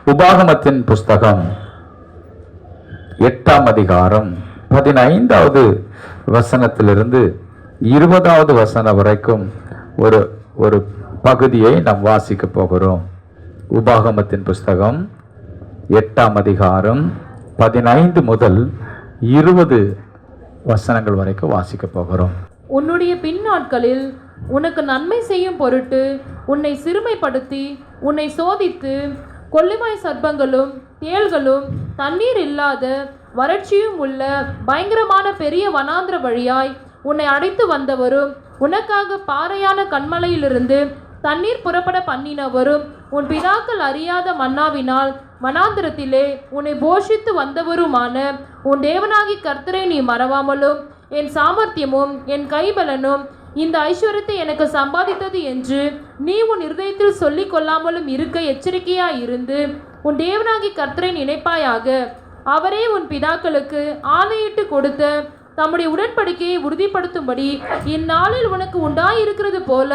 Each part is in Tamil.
உபாகமத்தின் புஸ்தகம் 8ஆம் அதிகாரம் 15வது வசனத்திலிருந்து 20வது வசனம் வரைக்கும் ஒரு பகுதியை நாம் வாசிக்க போகிறோம். உபாகமத்தின் புஸ்தகம் 8ஆம் அதிகாரம் 15 முதல் 20 வசனங்கள் வரைக்கும் வாசிக்க போகிறோம். உன்னுடைய பின்னாட்களில் உனக்கு நன்மை செய்யும் பொருட்டு உன்னை சிறுமைப்படுத்தி உன்னை சோதித்து கொள்ளிவாய் சர்ப்பங்களும் தேள்களும் தண்ணீர் இல்லாத வறட்சியும் உள்ள பயங்கரமான பெரிய வனாந்திர வழியாய் உன்னை அடைத்து வந்தவரும் உனக்காக பாறையான கண்மலையிலிருந்து தண்ணீர் புறப்பட பண்ணினவரும் உன் பிதாக்கள் அறியாத மன்னாவினால் வனாந்திரத்திலே உன்னை போஷித்து வந்தவருமான உன் தேவனாகி கர்த்தரை நீ மறவாமலும் என் சாமர்த்தியமும் என் கைபலனும் இந்த ஐஸ்வர்யத்தை எனக்கு சம்பாதித்தது என்று நீ உன் இருதயத்தில் சொல்லிக் கொள்ளாமலும் இருக்க எச்சரிக்கையாய் இருந்து உன் தேவனாகி கர்த்தரை நினைப்பாயாக. அவரே உன் பிதாக்களுக்கு ஆணையிட்டு கொடுத்த தம்முடைய உடன்படிக்கையை உறுதிப்படுத்தும்படி இந்நாளில் உனக்கு உண்டாயிருக்கிறது போல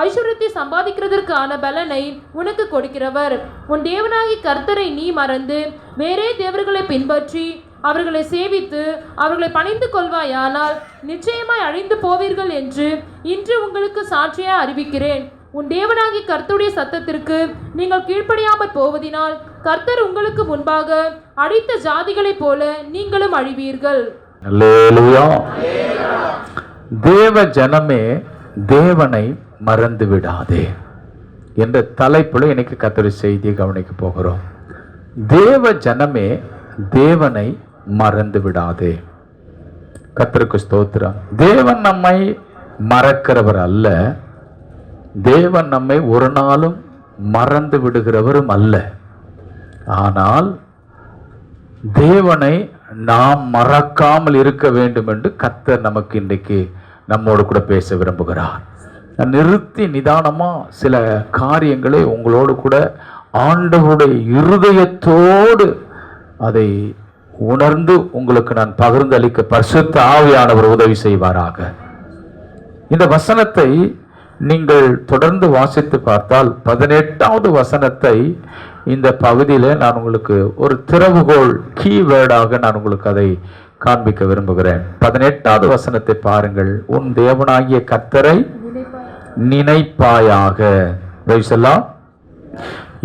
ஐஸ்வர்யத்தை சம்பாதிக்கிறதற்கான பலனை உனக்கு கொடுக்கிறவர். உன் தேவனாகி கர்த்தரை நீ மறந்து வேறே தேவர்களை பின்பற்றி அவர்களை சேவித்து அவர்களை பணிந்து கொள்வாயானால் நிச்சயமாய் அழிந்து போவீர்கள் என்று இன்று உங்களுக்கு சாட்சியாய் அறிவிக்கிறேன். உன் தேவனாகி கர்த்தருடைய சத்தத்திற்கு நீங்கள் கீழ்ப்படியாமற் போவதினால் கர்த்தர் உங்களுக்கு முன்பாக அடித்த ஜாதிகளைப் போல நீங்களும் அழிவீர்கள். அல்லேலூயா. தேவ ஜனமே தேவனை மறந்து விடாதே என்ற தலைப்புல இன்னைக்கு கர்த்தருடைய செய்தியை கவனிக்க போகிறோம். தேவ ஜனமே தேவனை மறந்து விடாதே. கர்த்தருக்கு ஸ்தோத்திரம். தேவன் நம்மை மறக்கிறவர் அல்ல, தேவன் நம்மை ஒரு நாளும் மறந்து விடுகிறவரும் அல்ல. ஆனால் தேவனை நாம் மறக்காமல் இருக்க வேண்டும் என்று கர்த்தர் நமக்கு இன்றைக்கு நம்மோடு கூட பேச விரும்புகிறார். நிறுத்தி நிதானமா சில காரியங்களை உங்களோடு கூட ஆண்டவருடைய இருதயத்தோடு அதை உணர்ந்து உங்களுக்கு நான் பகிர்ந்து அளிக்க பரிசுத்த ஆவியானவர் உதவி செய்வாராக. இந்த வசனத்தை நீங்கள் தொடர்ந்து வாசித்து பார்த்தால் 18வது வசனத்தை இந்த பகுதியில் நான் உங்களுக்கு ஒரு திறவுகோல் கீவேர்டாக நான் உங்களுக்கு அதை காண்பிக்க விரும்புகிறேன். 18வது வசனத்தை பாருங்கள். உன் தேவனாகிய கர்த்தரை நினைப்பாயாக.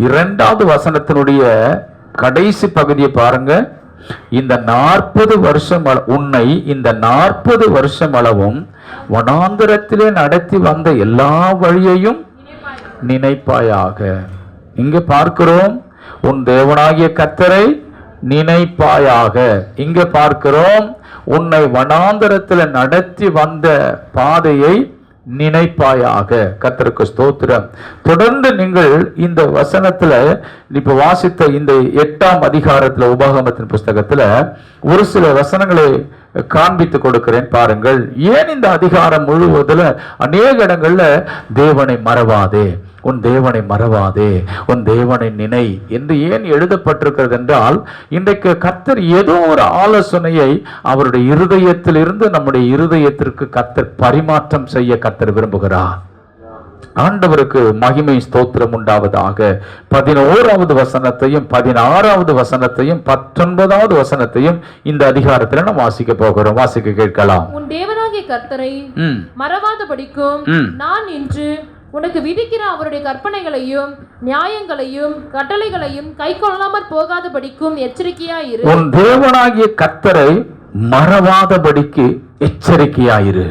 2வது வசனத்தினுடைய கடைசி பகுதியை பாருங்க. இந்த 40 வருஷம் உன்னை இந்த 40 வருஷம் அளவும் வனாந்திரத்திலே நடத்தி வந்த எல்லா வழியையும் நினைப்பாயாக. இங்க பார்க்கிறோம் உன் தேவனாகிய கர்த்தரை நினைப்பாயாக. இங்க பார்க்கிறோம் உன்னை வனாந்திரத்தில் நடத்தி வந்த பாதையை நினைப்பாயாக. கர்த்தருக்கு ஸ்தோத்திரம். தொடர்ந்து நீங்கள் இந்த வசனத்துல இப்ப வாசித்த இந்த 8ஆம் அதிகாரத்துல உபாகமத்தின் புஸ்தகத்துல ஒரு சில வசனங்களை காண்பித்து கொடுக்கிறேன் பாருங்கள். ஏன் இந்த அதிகாரம் முழுவதுல அநேக இடங்கள்ல தேவனை மறவாதே, உன் தேவனை மறவாதே, உன் தேவனை நினை என்று ஏன் எழுதப்பட்டிருக்கிறது என்றால், இன்றைக்கு கர்த்தர் ஏதோ ஒரு ஆலோசனையை அவருடைய இருதயத்தில் இருந்து நம்முடைய இருதயத்திற்கு கர்த்தர் பரிமாற்றம் செய்ய கர்த்தர் விரும்புகிறார். ஆண்டவருக்கு மகிமை ஸ்தோத்திரம் உண்டாவதாக. 11வது வசனத்தையும் 16வது வசனத்தையும் 19வது வசனத்தையும் இந்த அதிகாரத்தில் நாம் வாசிக்க போகிறோம். வாசிக்க கேட்கலாம். உன் தேவனாகிய கர்த்தரை மறவாதபடிக்கும் நான் இன்று உனக்கு விதிக்கிற அவருடைய கற்பனைகளையும் நியாயங்களையும் கட்டளைகளையும் கைக்கொள்ளாமற் போகாதபடிக்கும் எச்சரிக்கையாயிரு. உன் தேவனாகிய கர்த்தரை மறவாதபடிக்கு எச்சரிக்கையாயிரு.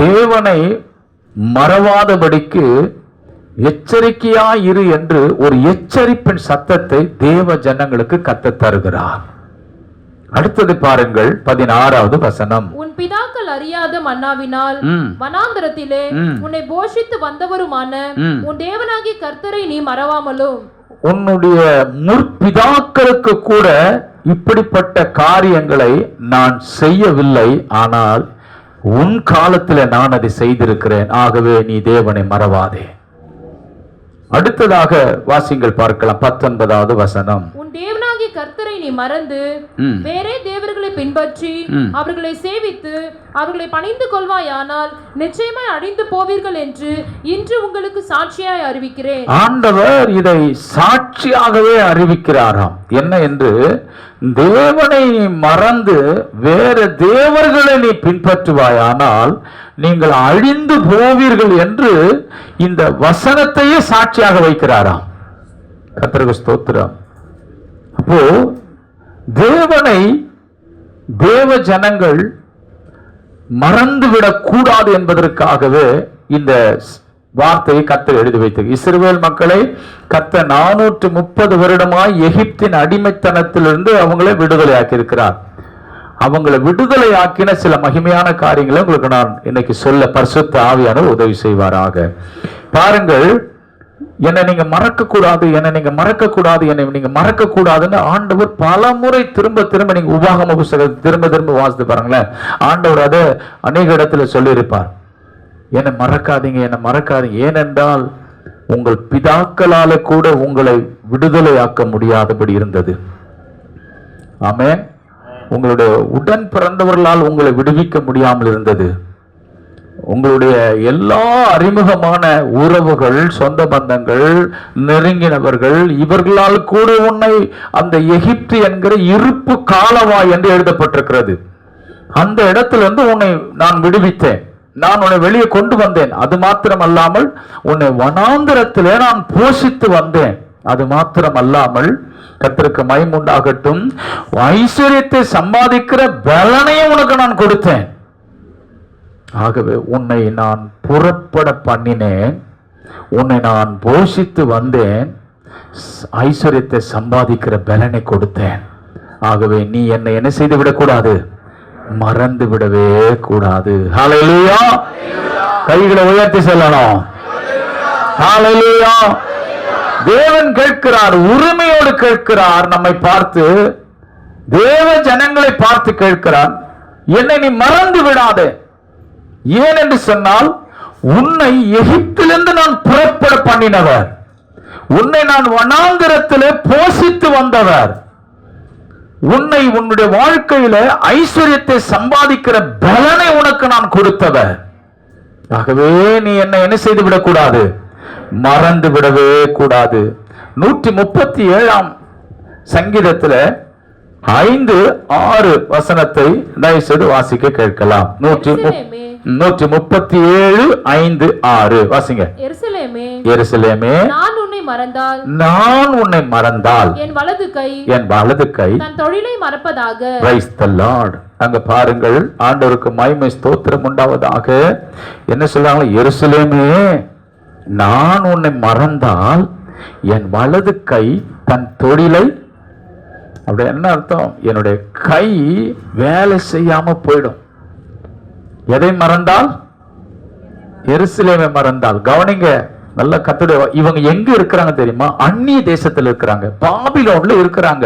தேவனை மறவாதபடிக்கு எச்சரிக்கையாயிரு என்று ஒரு எச்சரிப்பின் சத்தத்தை தேவ ஜனங்களுக்கு கர்த்தர் தருகிறார். அடுத்தது பாருங்கள் 16வது வசனம். உன் பிதாக்கள் அறியாத மன்னாவினால் வனாந்திரத்திலே உன்னை போஷித்து வந்தவருமான உன் தேவனாகிய கர்த்தரை நீ மறவாமலும். உன்னுடைய முற்பிதாக்களுக்கு கூட இப்படிப்பட்ட காரியங்களை நான் செய்யவில்லை, ஆனால் உன் காலத்தில் நான் அதை செய்திருக்கிறேன். ஆகவே நீ தேவனை மறவாதே. அடுத்ததாக வாசிங்கள் பார்க்கலாம் 19வது வசனம். உன் தேவனாகிய கர்த்தரை நீ மறந்து வேறே தேவர்களை பின்பற்றி அவர்களை சேவித்து அவர்களை பணிந்து கொள்வாயானால் நிச்சயமாய் அழிந்து போவீர்கள் என்று இன்று உங்களுக்கு சாட்சியாய் அறிவிக்கிறேன். ஆண்டவர் இதை சாட்சியாகவே அறிவிக்கிறாராம். என்ன என்று? தேவனை மறந்து வேற தேவர்களை நீ பின்பற்றுவாயானால் நீங்கள் அழிந்து போவீர்கள் என்று இந்த வசனத்தையே சாட்சியாக வைக்கிறாராம். கர்த்தருக்கு ஸ்தோத்திரம். அப்போ தேவனை தேவ ஜனங்கள் மறந்துவிடக் கூடாது என்பதற்காகவே இந்த வார்த்தையை கர்த்தர் எழுதி வைத்தது. இஸ்ரவேல் மக்களை கர்த்தர் 430 வருடமாய் எகிப்தின் அடிமைத்தனத்திலிருந்து அவங்களை விடுதலை ஆக்கியிருக்கிறார். அவங்களை விடுதலை ஆக்கின சில மகிமையான காரியங்களை உங்களுக்கு நான் இன்னைக்கு சொல்ல பரிசுத்த ஆவியானவர் உதவி செய்வாராக. பாருங்கள், என்னை நீங்க மறக்க கூடாது, என்னை நீங்க மறக்க கூடாது, என்னை நீங்க மறக்க கூடாதுன்னு ஆண்டவர் பல முறை திரும்ப திரும்ப நீங்க உபாகம புத்தகத்தை திரும்ப திரும்ப வாசித்து பாருங்களேன். ஆண்டவர் அதை அநேக இடத்துல சொல்லியிருப்பார். என்னை மறக்காதீங்க, என்னை மறக்காதீங்க. ஏனென்றால் உங்கள் பிதாக்களால கூட உங்களை விடுதலை ஆக்க முடியாதபடி இருந்தது. ஆமென். உங்களுடைய உடன் பிறந்தவர்களால் உங்களை விடுவிக்க முடியாமல் இருந்தது. உங்களுடைய எல்லா அறிமுகமான உறவுகள், சொந்த பந்தங்கள், நெருங்கினவர்கள், இவர்களால் கூட உன்னை அந்த எகிப்து என்கிற இருப்பு காலவாய் என்று எழுதப்பட்டிருக்கிறது. அந்த இடத்துல இருந்து உன்னை நான் விடுவித்தேன், நான் உன்னை வெளியே கொண்டு வந்தேன். அது மாத்திரம் அல்லாமல் உன்னை வனாந்திரத்திலே நான் போஷித்து வந்தேன். அது மாத்திரம் அல்லாமல் கர்த்தருக்கு மகிமை உண்டாகட்டும், ஐஸ்வர்யத்தை சம்பாதிக்கிற பலனையும் உனக்கு நான் கொடுத்தேன். ஆகவே உன்னை நான் புறப்பட பண்ணினேன், உன்னை நான் போஷித்து வந்தேன், ஐஸ்வர்யத்தை சம்பாதிக்கிற பலனை கொடுத்தேன். ஆகவே நீ என்னை என்ன செய்து விடக்கூடாது, மறந்து விடவே கூடாது. ஹல்லேலூயா. கைகளை உயர்த்தி சொல்லணும். ஹல்லேலூயா. தேவன் கேட்கிறார், உரிமையோடு கேட்கிறார். நம்மை பார்த்து, தேவ ஜனங்களை பார்த்து கேட்கிறார், என்னை நீ மறந்து விடாதே. ஏன் என்று சொன்னால், உன்னை எகிப்திலிருந்து நான் புறப்பட பண்ணினவர், உன்னை நான் வனாந்திரத்திலே போஷித்து வந்தவர், உன்னை உன்னுடைய வாழ்க்கையில ஐஸ்வர்யத்தை சம்பாதிக்கிற பலனை உனக்கு நான் கொடுத்தவர். ஆகவே நீ என்னை என்ன செய்து விடக்கூடாது, மறந்து விடவே கூடாது. 137ஆம் சங்கீதத்துல 5-6 வசனத்தை தயவு செய்து வாசிக்க கேட்கலாம். 137:5-6 வாசிங்க. எருசலேமே, நான் உன்னை மறந்தால் என் வலது கை தன் தொழிலை மறப்பதாக. Price the Lord. அங்க பாருங்கள், ஆண்டவருக்கு மகிமை ஸ்தோத்திரம் உண்டாவதாக. என்ன சொல்றாங்க? எருசலேமே, நான் உன்னை மறந்தால் என் வலது கை தன் தொழிலை. அப்படி என்ன அர்த்தம்? என்னுடைய கை வேலை செய்யாம போயிடும். எதை மறந்தால்? எருசலேமை மறந்தால். கவனிங்க, நல்ல கர்த்தருடைய. இவங்க எங்க இருக்கிறாங்க தெரியுமா? அந்நிய தேசத்தில் இருக்கிறாங்க, பாபிலோன்ல இருக்கிறாங்க.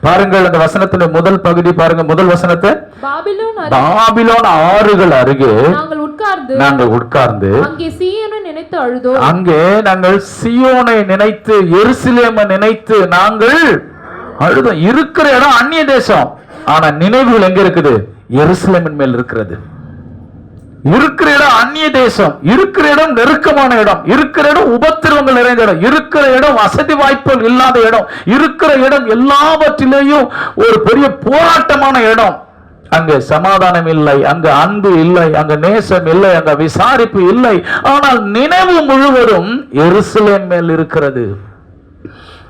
பாருங்கள், அந்த வசனத்தின் முதல் பகுதி பாருங்க. முதல் வசனத்தை, பாபிலோன் ஆறுகள் அருகே நாங்கள் உட்கார்ந்து அங்கே நாங்கள் சீயோனை நினைத்து, எருசலேமை நினைத்து நாங்கள் அழுதோம். இருக்கிற இடம் அந்நிய தேசம், ஆனா நினைவுகள் எங்க இருக்குது? எருசலேமின் மேல் இருக்கிறது. இருக்கிற இடம் அந்நிய தேசம், இருக்கிற இடம் நெருக்கமான இடம், இருக்கிற இடம் உபத்திரவங்கள் நிறைந்த இடம், இருக்கிற இடம் வசதி வாய்ப்புகள் இல்லாத இடம், இருக்கிற இடம் எல்லாவற்றிலேயும் ஒரு பெரிய போராட்டமான இடம். அங்க சமாதானம் இல்லை, அங்க அன்பு இல்லை, அங்க நேசம் இல்லை, அங்க விசாரிப்பு இல்லை. ஆனால் நினைவு முழுவதும் எருசலேம் மேல் இருக்கிறது.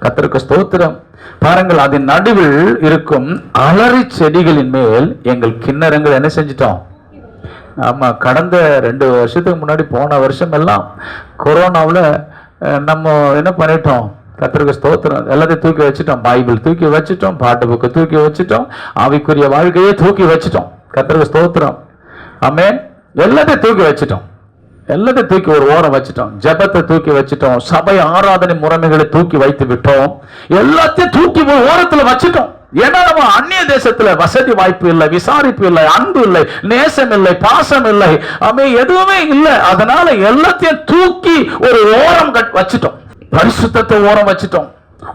கர்த்தருக்கு ஸ்தோத்திரம். பாருங்கள், அதன் நடுவில் இருக்கும் அலறி செடிகளின் மேல் எங்கள் கிண்ணறங்கள் என்ன செஞ்சிட்டோம்? ஆமா, கடந்த 2 வருஷத்துக்கு முன்னாடி, போன வருஷம் எல்லாம் கொரோனாவில் நம்ம என்ன பண்ணிட்டோம்? கர்த்தருக்கு ஸ்தோத்திரம், எல்லாத்தையும் தூக்கி வச்சுட்டோம். பைபிள் தூக்கி வச்சுட்டோம், பாட்டு புக்கு தூக்கி வச்சுட்டோம், ஆவிக்குரிய வாழ்க்கையே தூக்கி வச்சுட்டோம். கர்த்தருக்கு ஸ்தோத்திரம். ஆமென். எல்லாத்தையும் தூக்கி வச்சுட்டோம், எல்லாத்தையும் தூக்கி ஒரு ஓரம் வச்சுட்டோம். ஜெபத்தை தூக்கி வச்சுட்டோம், சபை ஆராதனை முறைமைகளை தூக்கி வைத்து விட்டோம், எல்லாத்தையும் தூக்கி ஓரத்துல வச்சுட்டோம். ஏன்னா நம்ம அந்நிய தேசத்துல வசதி வாய்ப்பு இல்லை, விசாரிப்பு இல்லை, அன்பு இல்லை, நேசம் இல்லை, பாசம் இல்லை, எதுவுமே இல்லை. அதனால எல்லாத்தையும் தூக்கி ஒரு ஓரம் வச்சுட்டோம். பரிசுத்தத்தை ஓரம் வச்சுட்டோம்,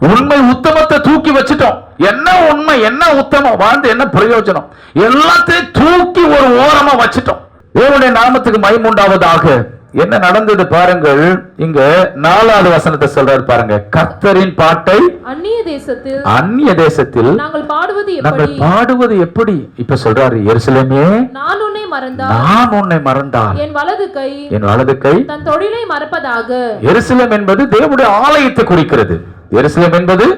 உண்மை உத்தமத்தை எல்லாத்தையும் தூக்கி வச்சுட்டோம். என்ன உண்மை, என்ன உத்தமம், வாழ்ந்து என்ன பிரயோஜனம், எல்லாத்தையும் தூக்கி ஒரு ஓரமா வச்சுட்டோம். தேவனுடைய நாமத்துக்கு மகிமை உண்டாவதாக. என்ன நடந்தது பாருங்கள். இங்க 4வது வசனத்தை சொல்றாரு பாருங்க. கர்த்தரின் பாட்டை அந்நிய தேசத்தில் நாங்கள் பாடுவது எப்படி? இப்ப சொல்றாரு, எருசலேமே நான் உன்னை மறந்தால் என் வலது கை தன் தொழிலை மறப்பதாக. எருசலேம் என்பது தேவனுடைய ஆலயத்தை குறிக்கிறது. எருசலேம் என்பது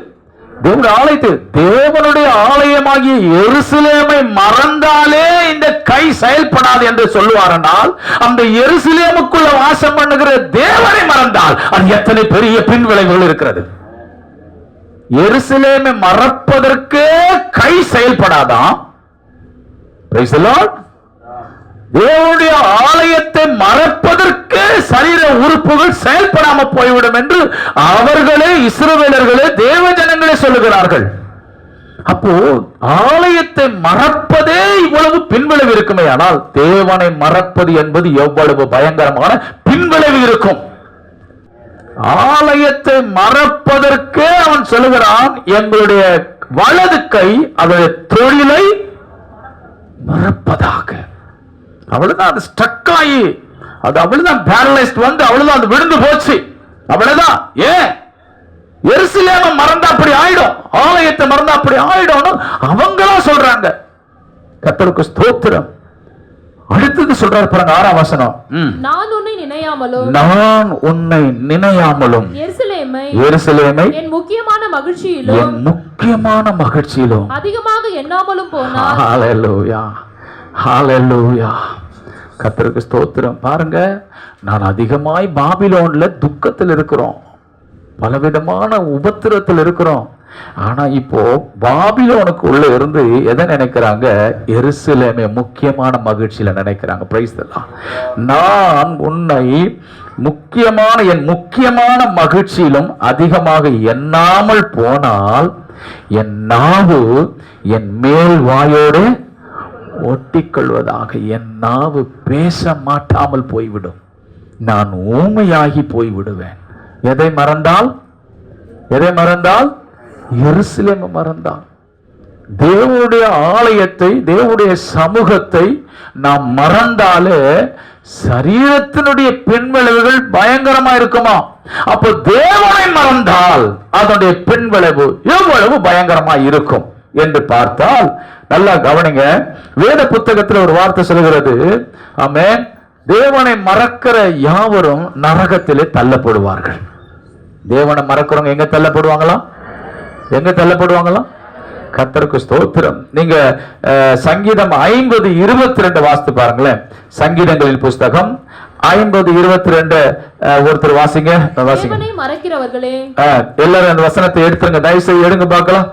தேவனுடைய ஆலயத்தை, தேவனுடைய ஆலயமாகிய எருசலேமை மறந்தாலே இந்த கை செயல்படாது என்று சொல்லுவார்கள். அந்த எருசலேமுக்குள்ள வாசம் பண்ணுகிற தேவனை மறந்தால் அது எத்தனை பெரிய பின்விளைவுகள் இருக்கிறது. எருசலேமை மறப்பதற்கே கை செயல்படாதான். Praise the Lord. தேவனுடைய ஆலயத்தை மறப்பதற்கு சரீர உறுப்புகள் செயல்படாம போய்விடும் என்று அவர்களே, இஸ்ரவேலர்களே, தேவ ஜனங்களே சொல்லுகிறார்கள். அப்போ ஆலயத்தை மறப்பதே இவ்வளவு பின்விளைவு இருக்குமே, ஆனால் தேவனை மறப்பது என்பது எவ்வளவு பயங்கரமான பின்விளைவு இருக்கும். ஆலயத்தை மறப்பதற்கே அவன் சொல்லுகிறான், எங்களுடைய வலது கை அவருடைய தொழிலை மறப்பதாக. அவ்வளவுதான், அது ஸ்டக் ஆகி, அது அவ்வளவுதான் பேரலைஸ்ட் வந்து அவ்வளவுதான், அது விழுந்து போச்சு, அவ்வளவுதான். ஏன் எருசலேமை மறந்தா அப்படி ஆயிடும், ஆலயத்தை மறந்தா அப்படி ஆயிடும் அவங்களா சொல்றாங்க. கர்த்தருக்கு ஸ்தோத்திரம். அடுத்தது சொல்றாரு பாருங்க, 6ஆம் வசனம். நான் உன்னை நினையாமலும் எருசலேமை என் முக்கியமான மகிழ்ச்சியிலும் அதிகமாக எண்ணாமலும் போனார். ஹல்லேலூயா, ஹல்லேலூயா. கர்த்தருக்கு ஸ்தோத்திரம். பாருங்க, நான் அதிகமாய் பாபிலோன்ல துக்கத்தில் இருக்கிறோம், பலவிதமான உபத்திரத்தில் இருக்கிறோம். ஆனா இப்போ பாபிலோனுக்கு உள்ள இருந்து எதை நினைக்கிறாங்க? எருசலேமை முக்கியமான மகிழ்ச்சியில நினைக்கிறாங்க. Price the Lord. நான் உன்னை என் முக்கியமான மகிழ்ச்சியிலும் அதிகமாக எண்ணாமல் போனால் என் நாவு என் மேல் வாயோடு ஒட்டிக்கொள்வதாக. என் நாவு பேச மாட்டாமல் போய்விடும், நான் ஊமையாகி போய்விடுவேன். எதை மறந்தால்? எருசலேமை மறந்தால். தேவனுடைய ஆலயத்தை, தேவனுடைய சமூகத்தை நாம் மறந்தாலே சரீரத்தினுடைய பின்விளைவுகள் பயங்கரமா இருக்குமா? அப்போ தேவனை மறந்தால் அதனுடைய பின்விளைவு எவ்வளவு பயங்கரமா இருக்கும் என்று பார்த்தால், நல்லா கவனிங்க. வேத புத்தகத்தில் ஒரு வார்த்தை சொல்கிறது, ஆமென், தேவனை மறக்கிற யாவரும் நரகத்திலே தள்ளப்படுவார்கள். தேவனை மறக்கிறவங்க எங்க தள்ளப்படுவாங்களா? கர்த்தருக்கு ஸ்தோத்திரம். நீங்க சங்கீதம் 50:22 வாசித்து பாருங்களேன். சங்கீதங்களின் புஸ்தகம் 50:22 ஒருத்தர் வாசிங்க. தேவனை மறக்கிறவர்களே, எல்லாரும் அந்த வசனத்தை எடுத்துங்க, தயவு செய்து எடுங்க பார்க்கலாம்.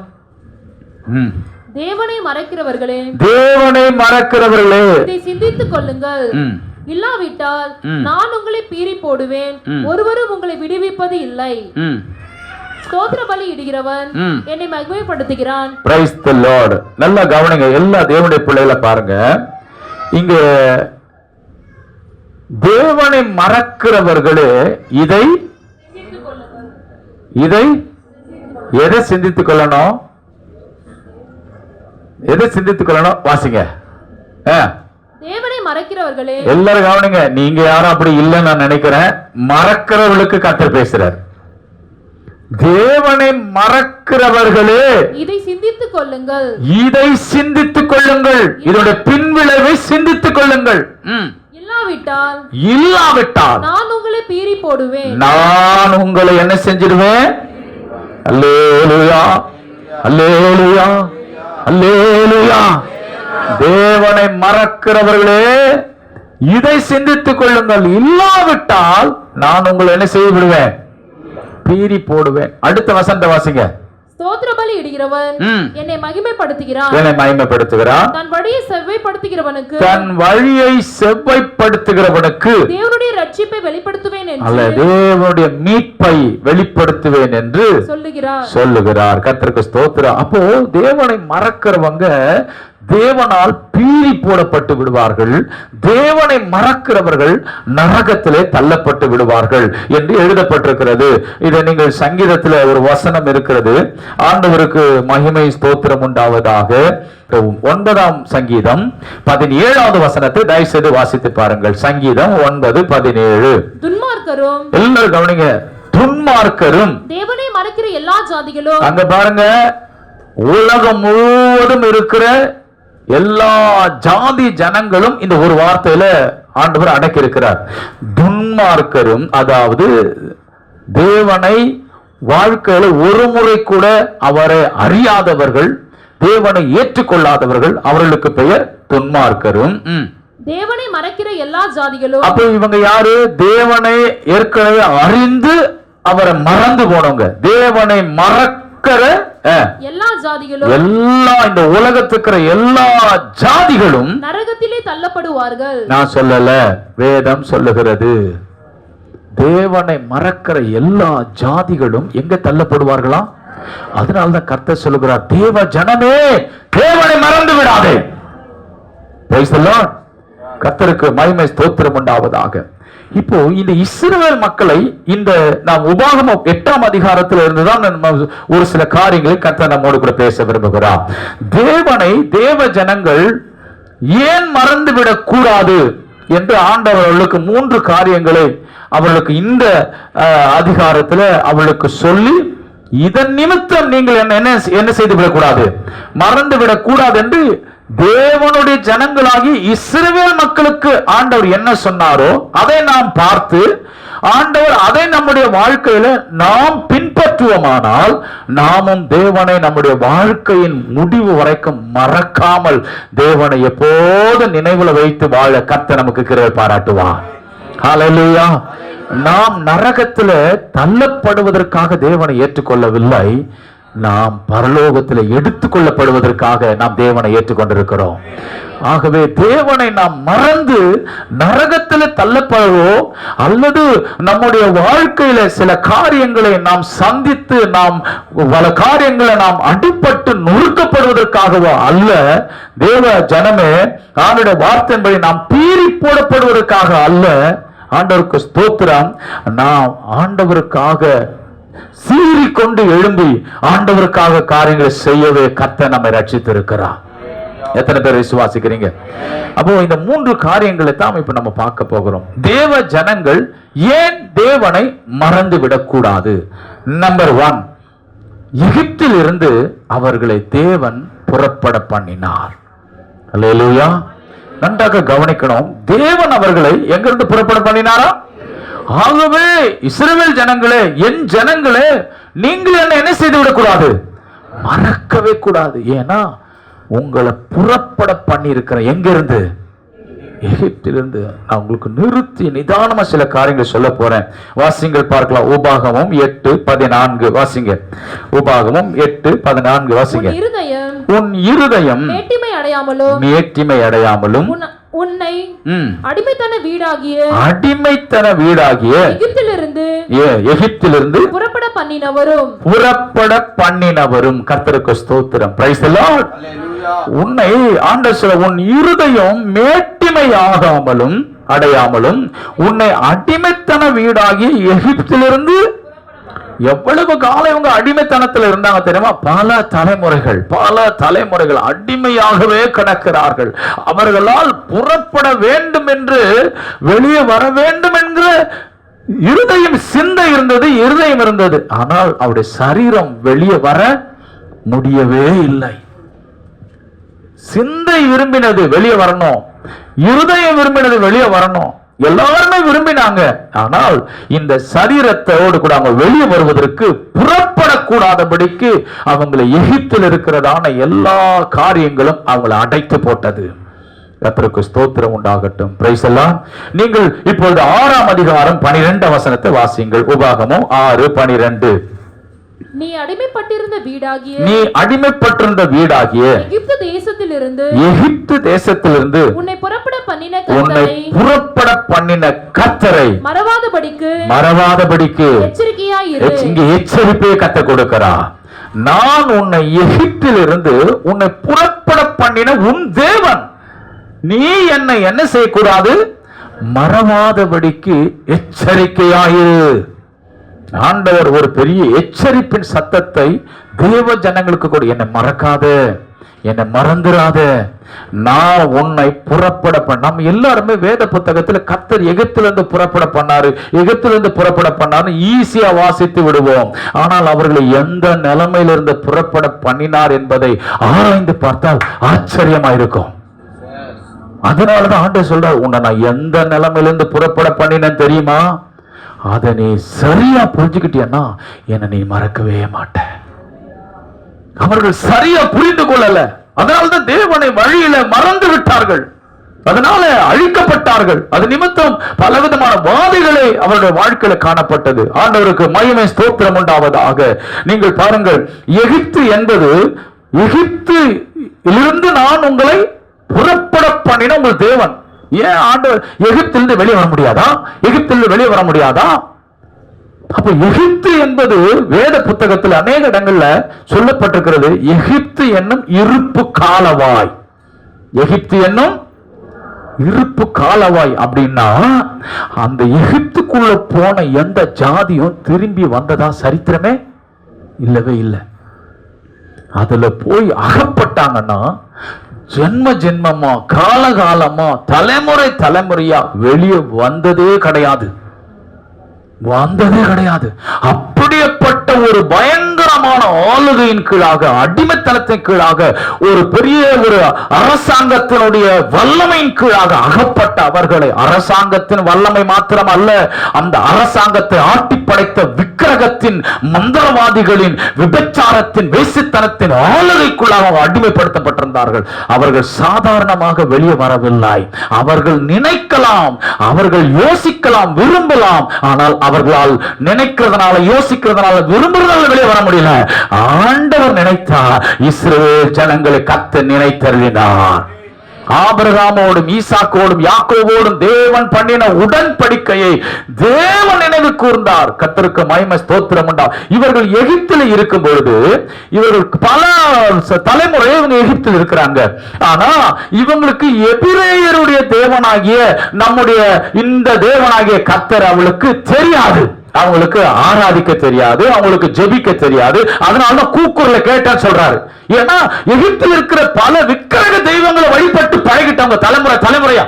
தேவனை மறக்கிறவர்களே இதை சிந்தித்துக் கொள்ளுங்கள், இல்லாவிட்டால் நான் உங்களை பீறி போடுவேன், ஒருவரும் உங்களை விடுவிப்பது இல்லை. ஸ்தோத்திர பலி இடுகிறவன் என்னை மகிமைப்படுத்துகிறான். Price the Lord. நல்லா கவனிங்க, எல்லா தேவனுடைய பிள்ளைகளை பாருங்க. இங்க தேவனை மறக்கிறவர்களே இதை எதை சிந்தித்துக் கொள்ளணும்? வாசிங்க. தேவனை மறக்கிறவர்களே, எல்லாரும் கவனிங்க. நீங்க யாரும் அப்படி இல்லைன்னு நான் நினைக்கிறேன். மறக்கிறவர்களுக்கு கர்த்தர் பேசுறார். தேவனை மறக்கிறவர்களே இதை சிந்தித்துக் கொள்ளுங்கள், இதோட பின்விளைவை சிந்தித்துக் கொள்ளுங்கள். இல்லாவிட்டால் நான் உங்களை பீறி போடுவேன், நான் உங்களை என்ன செஞ்சிடுவேன்? அல்லேலூயா, அல்லேலூயா, அல்லேலூயா. தேவனை மறக்கிறவர்களே இதை சிந்தித்துக் கொள்ளுங்கள், இல்லாவிட்டால் நான் உங்களை என்ன செய்து விடுவேன்? பீறி போடுவேன். அடுத்த வசனத்தை வாசிங்க. ஸ்தோத்திர பலி இடுகிறவன் என்னை மகிமைப்படுத்துகிறான், தன் வழியை செவ்வைப்படுத்துகிறவனுக்கு தேவனுடைய ரட்சிப்பை வெளிப்படுத்துவேன் என்று, தேவனுடைய மீட்பை வெளிப்படுத்துவேன் என்று சொல்லுகிறார். கர்த்தருக்கு ஸ்தோத்திரம். அப்போ தேவனை மறக்கிறவங்க தேவனால் பீறி போடப்பட்டு விடுவார்கள், தேவனை மறக்கிறவர்கள் நரகத்திலே தள்ளப்பட்டு விடுவார்கள் என்று எழுதப்பட்டிருக்கிறது. இதை நீங்கள் சங்கீதத்தில் ஒரு வசனம் இருக்கிறது, ஆண்டவருக்கு மகிமை ஸ்தோத்திரம் உண்டாவதாக. 9ஆம் சங்கீதம் 17வது வசனத்தை தயவு செய்து வாசித்து பாருங்கள். சங்கீதம் 9:17. துன்மார்க்கரும், எல்லாரும் கவனிங்க, துன்மார்க்கரும், தேவனை மறக்கிற எல்லா ஜாதிகளும். அங்க பாருங்க, உலகம் முழுவதும் இருக்கிற எல்லா ஜாதி ஜனங்களும் இந்த ஒரு வார்த்தையில ஆண்டவர் அடக்கி இருக்கிறார். துன்மார்க்கரும், அதாவது தேவனை வாழ்க்கையில ஒரு முறை கூட அவரை அறியாதவர்கள், தேவனை ஏற்றுக்கொள்ளாதவர்கள், அவர்களுக்கு பெயர் துன்மார்க்கரும். தேவனை மறக்கிற எல்லா ஜாதிகளும். அப்ப இவங்க யாரு? தேவனை ஏற்கனவே அறிந்து அவரை மறந்து போனவங்க. தேவனை மறக்கிற எல்லா ஜாதிகளும், எல்லா இந்த உலகத்துக்கிற எல்லா ஜாதிகளும் நரகத்திலே தள்ளப்படுவார்கள். நான் சொல்லல, வேதம் சொல்லுகிறது. தேவனை மறக்கிற எல்லா ஜாதிகளும் எங்க தள்ளப்படுவார்களா? அதனால்தான் கர்த்தர் சொல்லுகிறார், தேவ ஜனமே தேவனை மறந்து விடாதே. Price the Lord. கர்த்தருக்கு மகிமை ஸ்தோத்திரம் உண்டாவதாக. இப்போ இந்த இஸ்ரவேல் மக்களை இந்த நாம் உபாகமம் 8ஆம் அதிகாரத்தில் இருந்துதான் ஒரு சில காரியங்களை கர்த்தர் நம்மோடு கூட பேச விரும்புகிறார். தேவனை தேவ ஜனங்கள் ஏன் மறந்துவிடக் கூடாது என்று ஆண்டவர்களுக்கு 3 காரியங்களை அவர்களுக்கு இந்த அதிகாரத்தில் அவர்களுக்கு சொல்லி, இதன் நிமித்தம் நீங்கள் என்ன செய்து விடக்கூடாது, மறந்து விடக்கூடாது என்று தேவனுடைய ஜனங்களாகி இஸ்ரவேல் மக்களுக்கு ஆண்டவர் என்ன சொன்னாரோ அதை நாம் பார்த்து, ஆண்டவர் அதை நம்முடைய வாழ்க்கையில நாம் பின்பற்றுவோமானால் நாமும் தேவனை நம்முடைய வாழ்க்கையின் முடிவு வரைக்கும் மறக்காமல் தேவனை எப்போது நினைவுல வைத்து வாழ கர்த்தர் நமக்கு கிருபை பாராட்டுவார். ஹல்லேலூயா. நாம் நரகத்தில் தள்ளப்படுவதற்காக தேவனை ஏற்றுக்கொள்ளவில்லை, நாம் பரலோகத்தில் எடுத்துக்கொள்ளப்படுவதற்காக நாம் தேவனை ஏற்றுக்கொண்டிருக்கிறோம். ஆகவே தேவனை நாம் மறந்து நரகத்தில் தள்ளப்படுவோ அல்லது நம்முடைய வாழ்க்கையில சில காரியங்களை நாம் சந்தித்து நாம் பல காரியங்களை நாம் அடிபட்டு நொறுக்கப்படுவதற்காகவோ அல்ல. தேவ ஜனமே, ஆண்டவருடைய வார்த்தையின்படி நாம் பீறி போடப்படுவதற்காக அல்ல. ஆண்டவருக்கு ஸ்தோத்திரம். நாம் ஆண்டவருக்காக சீறிக்கொண்டு எழும்பி ஆண்டவருக்காக காரியங்களை செய்யவே கர்த்தர் நம்மை ரட்சித்திருக்கிறார். எத்தனை பேர் விசுவாசிக்கிறீங்க? அப்போ இந்த 3 காரியங்களை தான் இப்ப நம்ம பார்க்க போகிறோம். தேவ ஜனங்கள் ஏன் தேவனை மறந்து விடக்கூடாது? நம்பர் 1, எகிப்தில் இருந்து அவர்களை தேவன் புறப்பட பண்ணினார். அல்லேலூயா. நன்றாக கவனிக்கணும். தேவன் அவர்களை எங்கிருந்து புறப்பட பண்ணினாரா? ஆகவே இஸ்ரவேல் ஜனங்களே, என் ஜனங்களே, நீங்கள் என்ன செய்து விடக்கூடாது, மறக்கவே கூடாது. ஏன்னா உங்களை புறப்பட பண்ணி இருக்கிற எங்கிருந்து? எகிப்திலிருந்து. நான் உங்களுக்கு நிறுத்தி நிதானமா சில காரியங்கள் சொல்ல போறேன். வாசிங்கள் பார்க்கலாம். உபாகமம் 8:14 வாசிங்க. உபாகமம் 8:14 வாசிங்க. உன் இருதயம் மேட்டிமை அடையாமலும் உன்னை அடிமைத்தன வீடாகிய எகிப்திலிருந்து புறப்பட பண்ணினவரும் கர்த்தருக்கு ஸ்தோத்திரம். Price the Lord. உன்னை ஆண்டவர் உன் இருதயம் மேட்டிமை ஆகாமலும் அடையாமலும் உன்னை அடிமைத்தன வீடாகிய எகிப்திலிருந்து. எவ்வளவு காலம் இவங்க அடிமைத்தனத்தில் இருந்தாங்க தெரியுமா? பல தலைமுறைகள் அடிமையாகவே கிடக்கிறார்கள். அவர்களால் புறப்பட வேண்டும் என்று, வெளியே வர வேண்டும் என்கிற சிந்தை இருந்தது. ஆனால் அவருடைய சரீரம் வெளியே வர முடியவே இல்லை. சிந்தை விரும்பினது வெளியே வரணும், இருதயம் விரும்பினது வெளியே வரணும், எல்லாருமே விரும்பினாங்க. ஆனால் இந்த சரீரத்தோடு கூட அவங்க வெளியே வருவதற்கு புறப்படக்கூடாதபடிக்கு அவங்களை எகிப்தில் இருக்கிறதான எல்லா காரியங்களும் அவங்களை அடைத்து போட்டது. கர்த்தருக்கு ஸ்தோத்திரம் உண்டாகட்டும். பிரைஸ் எல்லாம். நீங்கள் இப்பொழுது 6ஆம் அதிகாரம் 12 வசனத்தை வாசியுங்கள். உபாகமம் 6:12. நீ அடிமைப்பட்டிருந்த வீடாகிய எகிப்து தேசத்திலிருந்து உன்னை புறப்பட பண்ணின கர்த்தரை மறவாதபடிக்கு எச்சரிக்கையாயிரு. இங்கே எச்சரிப்பை கர்த்தர் கொடுக்கிறார். நான் உன்னை எகிப்திலிருந்து உன்னை புறப்பட பண்ணின உன் தேவன். நீ என்னை என்ன செய்யக்கூடாது? மறவாதபடிக்கு எச்சரிக்கையாயிரு. ஆண்டவர் ஒரு பெரிய எச்சரிப்பின் சத்தத்தை தேவ ஜனங்களுக்கு கூட, என்னை மறக்காத, என்னை மறந்துடாத, நான் உன்னை புறப்பட பண்ண. நம்ம எல்லாருமே வேத புத்தகத்தில் கர்த்தர் எகிப்திலிருந்து புறப்பட பண்ணாரு, எகிப்திலிருந்து புறப்பட பண்ணாரு ஈஸியா வாசித்து விடுவோம். ஆனால் அவர்களை எந்த நிலைமையிலிருந்து புறப்பட பண்ணினார் என்பதை ஆராய்ந்து பார்த்தால் ஆச்சரியமா இருக்கும். அதனாலதான் ஆண்டவர் சொல்றார், உன்னை நான் எந்த நிலைமையிலிருந்து புறப்பட பண்ணினேன்னு தெரியுமா? அதை நீ சரியா புரிஞ்சுக்கிட்டியன்னா என்னை நீ மறக்கவே மாட்ட. அவர்கள் சரியா புரிந்து கொள்ளல, அதனால்தான் தேவனை வழியில மறந்து விட்டார்கள், அதனால அழிக்கப்பட்டார்கள். அது நிமித்தம் பலவிதமான வாதைகளை அவருடைய வாழ்க்கையில காணப்பட்டது. ஆண்டவருக்கு மகிமை ஸ்தோத்திரம் உண்டாவதாக. நீங்கள் பாருங்கள், எகிப்து என்பது, எகிப்திலிருந்து நான் உங்களை புறப்பட பண்ணின உங்கள் தேவன். ஏன் ஆண்டவர் எகிப்திலிருந்து வெளியே வர முடியாதா? எகிப்திலிருந்து வெளியே வர முடியாதா? அப்ப எகிப்து என்பது வேத புத்தகத்தில் அநேக இடங்கள்ல சொல்லப்பட்டிருக்கிறது. எகிப்து என்னும் இருப்பு காலவாய். எகிப்து என்னும் இருப்பு காலவாய் அப்படின்னா, அந்த எகிப்துக்குள்ள போன எந்த ஜாதியும் திரும்பி வந்ததா சரித்திரமே இல்லவே இல்லை. அதுல போய் அகப்பட்டாங்கன்னா ஜென்ம ஜென்மமா, காலகாலமா, தலைமுறை தலைமுறையா வெளியே வந்ததே கிடையாது, வந்ததே கிடையாது. அப்படியேப்பட்ட ஒரு பயங்கரமான ஆளுகையின் கீழாக, அடிமைத்தனத்தின் கீழாக, ஒரு பெரிய ஒரு அரசாங்கத்தினுடைய வல்லமையின் கீழாக அகப்பட்ட அவர்களை, அரசாங்கத்தின் வல்லமை மாத்திரம் அல்ல, அந்த அரசாங்கத்தை ஆட்டி படைத்த விக்கிரகத்தின், மந்திரவாதிகளின், விபச்சாரத்தின், வேசித்தனத்தின் ஆளுகைக்குள்ளாக அடிமைப்படுத்தப்பட்டிருந்தார்கள். அவர்கள் சாதாரணமாக வெளியே வரவில்லை. அவர்கள் நினைக்கலாம், அவர்கள் யோசிக்கலாம், விரும்பலாம், ஆனால் அவர்களால் நினைக்கிறதுனால, யோசிக்கிறதுனால, விரும்புறதுனால வெளியே வர முடியல. ஆண்டவர் நினைத்தார், இஸ்ரவேல் ஜனங்களை கர்த்தர் நினைத்தருளினார். ஆபிரகாமோடும் ஈசாக்கோடும் யாக்கோவோடும் தேவன் பண்ணின உடன்படிக்கையை தேவன் நினைவு கூர்ந்தார். கர்த்தருக்கு மகிமை ஸ்தோத்திரம் உண்டா. இவர்கள் எகிப்தில் இருக்கும் பொழுது, இவர்கள் பல தலைமுறை இவங்க எகிப்தில் இருக்கிறாங்க. ஆனா இவங்களுக்கு எபிரேயருடைய தேவனாகிய நம்முடைய இந்த தேவனாகிய கர்த்தர் அவளுக்கு தெரியாது, அவங்களுக்கு ஆராதிக்க தெரியாது, அவங்களுக்கு ஜெபிக்க தெரியாது. அதனாலதான் கூக்குரல கேட்டான்னு சொல்றாரு. ஏன்னா எகிப்தில் இருக்கிற பல விக்கிரக தெய்வங்களை வழிபட்டு பழகிட்டவங்க தலைமுறை தலைமுறையா.